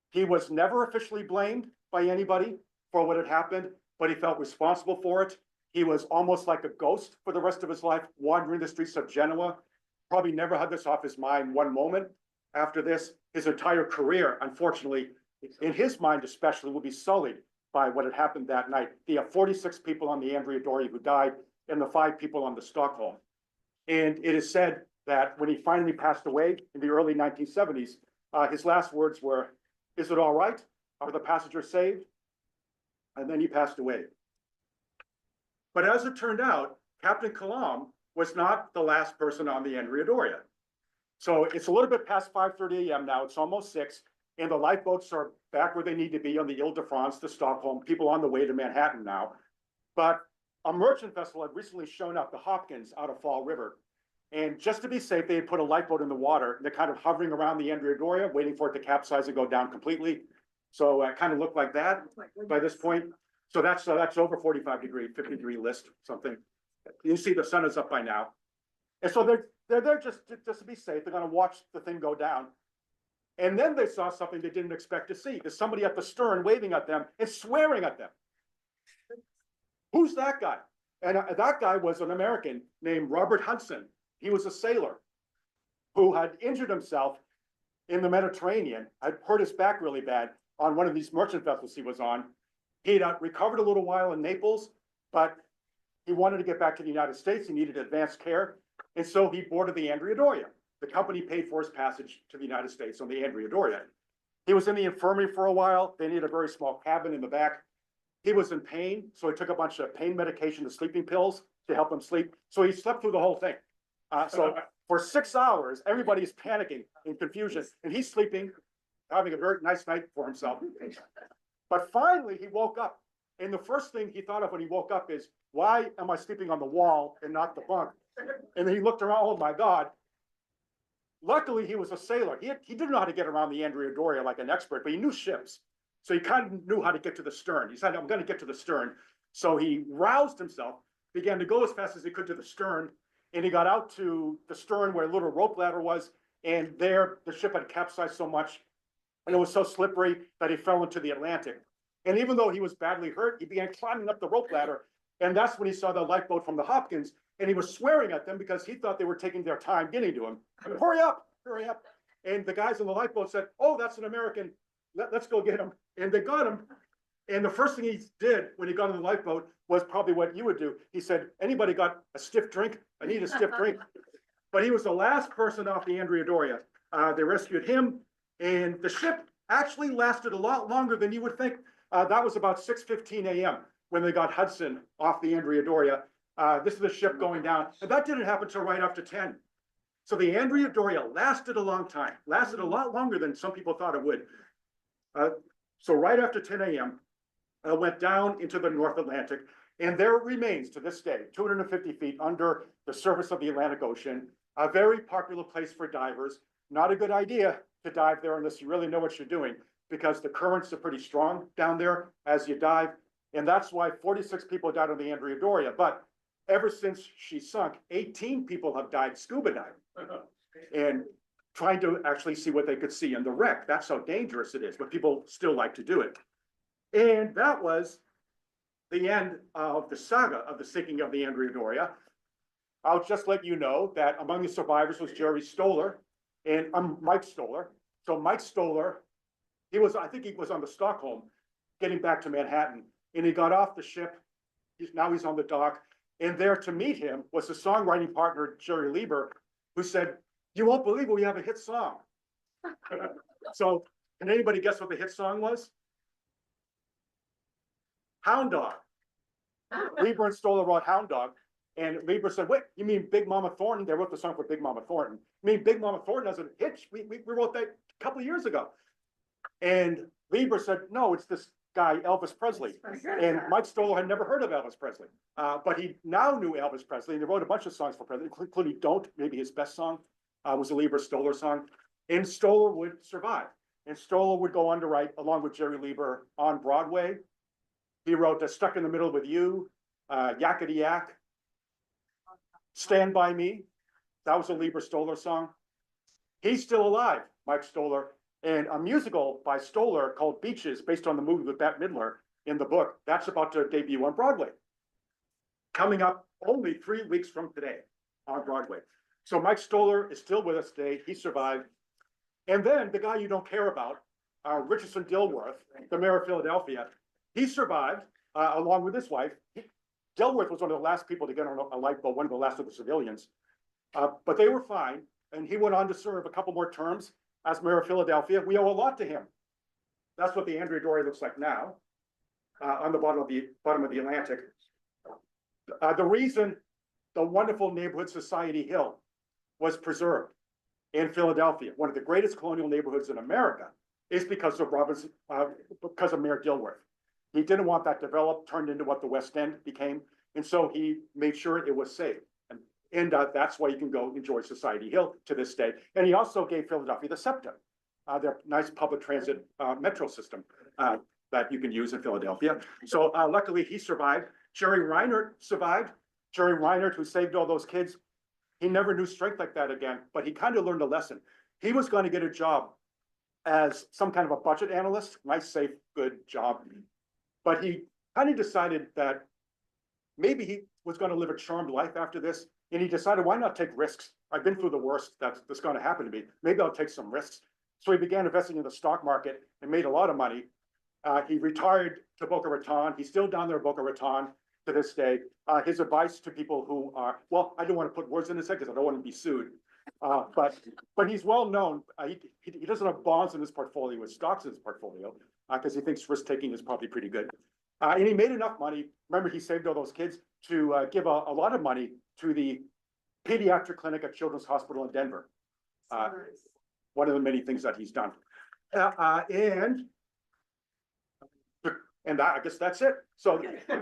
He was never officially blamed by anybody for what had happened, but he felt responsible for it. He was almost like a ghost for the rest of his life, wandering the streets of Genoa. Probably never had this off his mind one moment. After this, his entire career, unfortunately, in his mind especially, will be sullied by what had happened that night. The 46 people on the Andrea Doria who died, and the 5 people on the Stockholm. And it is said that when he finally passed away in the early 1970s, his last words were, "Is it all right? Are the passengers saved?" And then he passed away. But as it turned out, Captain Kalam was not the last person on the Andrea Doria. So it's a little bit past 5:30 a.m. now, it's almost 6, and the lifeboats are back where they need to be on the Ile de France, the Stockholm, people on the way to Manhattan now. But a merchant vessel had recently shown up, the Hopkins, out of Fall River. And just to be safe, they had put a lifeboat in the water, and they're kind of hovering around the Andrea Doria, waiting for it to capsize and go down completely. So it kind of looked like that by this point. So that's over 45 degree, 50 degree list, something. You see the sun is up by now. And so they're there just to be safe. They're going to watch the thing go down. And then they saw something they didn't expect to see. There's somebody at the stern waving at them and swearing at them. Who's that guy? And that guy was an American named Robert Hudson. He was a sailor who had injured himself in the Mediterranean, had hurt his back really bad on one of these merchant vessels he was on. He'd recovered a little while in Naples, but he wanted to get back to the United States. He needed advanced care. And so he boarded the Andrea Doria. The company paid for his passage to the United States on the Andrea Doria. He was in the infirmary for a while. They needed a very small cabin in the back. He was in pain, so he took a bunch of pain medication, the sleeping pills, to help him sleep. So he slept through the whole thing. So for 6 hours, everybody's panicking in confusion, and he's sleeping. having a very nice night for himself. But finally, he woke up. And the first thing he thought of when he woke up is, why am I sleeping on the wall and not the bunk? And then he looked around, oh my God. Luckily, he was a sailor. He didn't know how to get around the Andrea Doria like an expert, but he knew ships. So he kind of knew how to get to the stern. He said, I'm going to get to the stern. So he roused himself, began to go as fast as he could to the stern, and he got out to the stern where a little rope ladder was, and there the ship had capsized so much, and it was so slippery that he fell into the Atlantic. And even though he was badly hurt, he began climbing up the rope ladder, and that's when he saw the lifeboat from the Hopkins, and he was swearing at them because he thought they were taking their time getting to him. Hurry up, hurry up. And the guys on the lifeboat said, oh, that's an American. Let's go get him. And they got him. And the first thing he did when he got on the lifeboat was probably what you would do. He said, anybody got a stiff drink? I need a stiff drink. But he was the last person off the Andrea Doria. They rescued him. And the ship actually lasted a lot longer than you would think. That was about 6:15 a.m. when they got Hudson off the Andrea Doria. This is the ship going down. And that didn't happen until right after 10. So the Andrea Doria lasted a long time, lasted a lot longer than some people thought it would. So right after 10 a.m., went down into the North Atlantic, and there it remains to this day, 250 feet under the surface of the Atlantic Ocean, a very popular place for divers. Not a good idea to dive there unless you really know what you're doing, because the currents are pretty strong down there as you dive, and that's why 46 people died on the Andrea Doria. But ever since she sunk, 18 people have died scuba diving and trying to actually see what they could see in the wreck. That's how dangerous it is, but people still like to do it. And that was the end of the saga of the sinking of the Andrea Doria. I'll just let you know that among the survivors was Jerry Stoller and Mike Stoller. So Mike Stoller, I think he was on the Stockholm getting back to Manhattan, and he got off the ship. Now he's on the dock. And there to meet him was his songwriting partner, Jerry Lieber, who said, you won't believe it, we have a hit song. So can anybody guess what the hit song was? Hound Dog. Lieber and Stoller wrote Hound Dog. And Lieber said, wait, you mean Big Mama Thornton? They wrote the song for Big Mama Thornton. I mean, Big Mama Thornton has a hit. We wrote that a couple of years ago. And Lieber said, no, it's this guy, Elvis Presley. And Mike Stoller had never heard of Elvis Presley. But he now knew Elvis Presley, and he wrote a bunch of songs for Presley, including Don't, maybe his best song, was a Lieber Stoller song. And Stoller would survive. And Stoller would go on to write, along with Jerry Lieber, on Broadway. He wrote Stuck in the Middle with You, Yakety Yak, Stand By Me. That was a Lieber Stoller song. He's still alive, Mike Stoller. And a musical by Stoller called Beaches, based on the movie with Bette Midler in the book, that's about to debut on Broadway. Coming up only 3 weeks from today on Broadway. So Mike Stoller is still with us today. He survived. And then the guy you don't care about, Richardson Dilworth, the mayor of Philadelphia, he survived along with his wife. Dilworth was one of the last people to get on a lifeboat, one of the last of the civilians. But they were fine. And he went on to serve a couple more terms as mayor of Philadelphia. We owe a lot to him. That's what the Andrea Doria looks like now, on the bottom of the Atlantic. The reason the wonderful neighborhood Society Hill was preserved in Philadelphia, one of the greatest colonial neighborhoods in America, is because of Mayor Dilworth. He didn't want that developed, turned into what the West End became, and so he made sure it was safe. And that's why you can go enjoy Society Hill to this day. And he also gave Philadelphia the SEPTA, their nice public transit metro system that you can use in Philadelphia. So luckily he survived. Jerry Reinert survived. Jerry Reinert, who saved all those kids, he never knew strength like that again, but he kind of learned a lesson. He was going to get a job as some kind of a budget analyst, nice, safe, good job. But he kind of decided that maybe he was going to live a charmed life after this. And he decided, why not take risks? I've been through the worst that's going to happen to me. Maybe I'll take some risks. So he began investing in the stock market and made a lot of money. He retired to Boca Raton. He's still down there in Boca Raton to this day. His advice to people who are, well, I don't want to put words in his head because I don't want to be sued. But he's well known. He doesn't have bonds in his portfolio with stocks in his portfolio because he thinks risk taking is probably pretty good. And he made enough money. Remember, he saved all those kids to give a lot of money to the pediatric clinic at Children's Hospital in Denver. One of the many things that he's done. And I guess that's it. So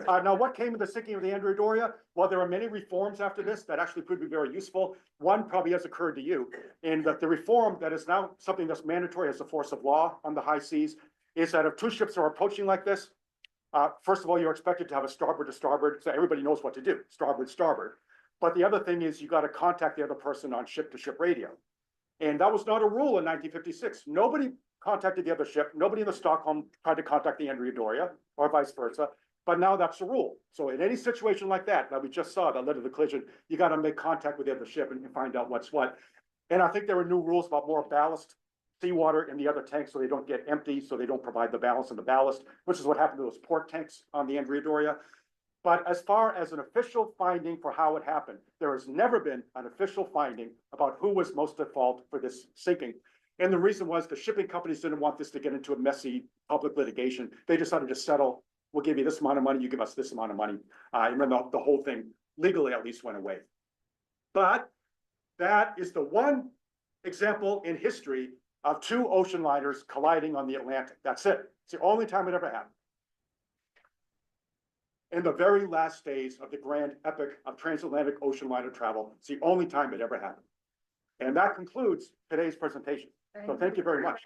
now what came of the sinking of the Andrea Doria? Well, there are many reforms after this that actually could be very useful. One probably has occurred to you, in that the reform that is now something that's mandatory as a force of law on the high seas is that if two ships are approaching like this, first of all, you're expected to have a starboard to starboard, so everybody knows what to do, starboard, starboard. But the other thing is you got to contact the other person on ship-to-ship radio. And that was not a rule in 1956. Nobody contacted the other ship. Nobody in the Stockholm tried to contact the Andrea Doria or vice versa. But now that's the rule. So in any situation like that we just saw that led to the collision, you got to make contact with the other ship and find out what's what. And I think there were new rules about more ballast seawater in the other tanks so they don't get empty, so they don't provide the balance in the ballast, which is what happened to those port tanks on the Andrea Doria. But as far as an official finding for how it happened, there has never been an official finding about who was most at fault for this sinking. And the reason was the shipping companies didn't want this to get into a messy public litigation. They decided to settle. We'll give you this amount of money. You give us this amount of money. And then the whole thing legally at least went away. But that is the one example in history of two ocean liners colliding on the Atlantic. That's it. It's the only time it ever happened. In the very last days of the grand epic of transatlantic ocean liner travel, it's the only time it ever happened. And that concludes today's presentation. So thank you very much.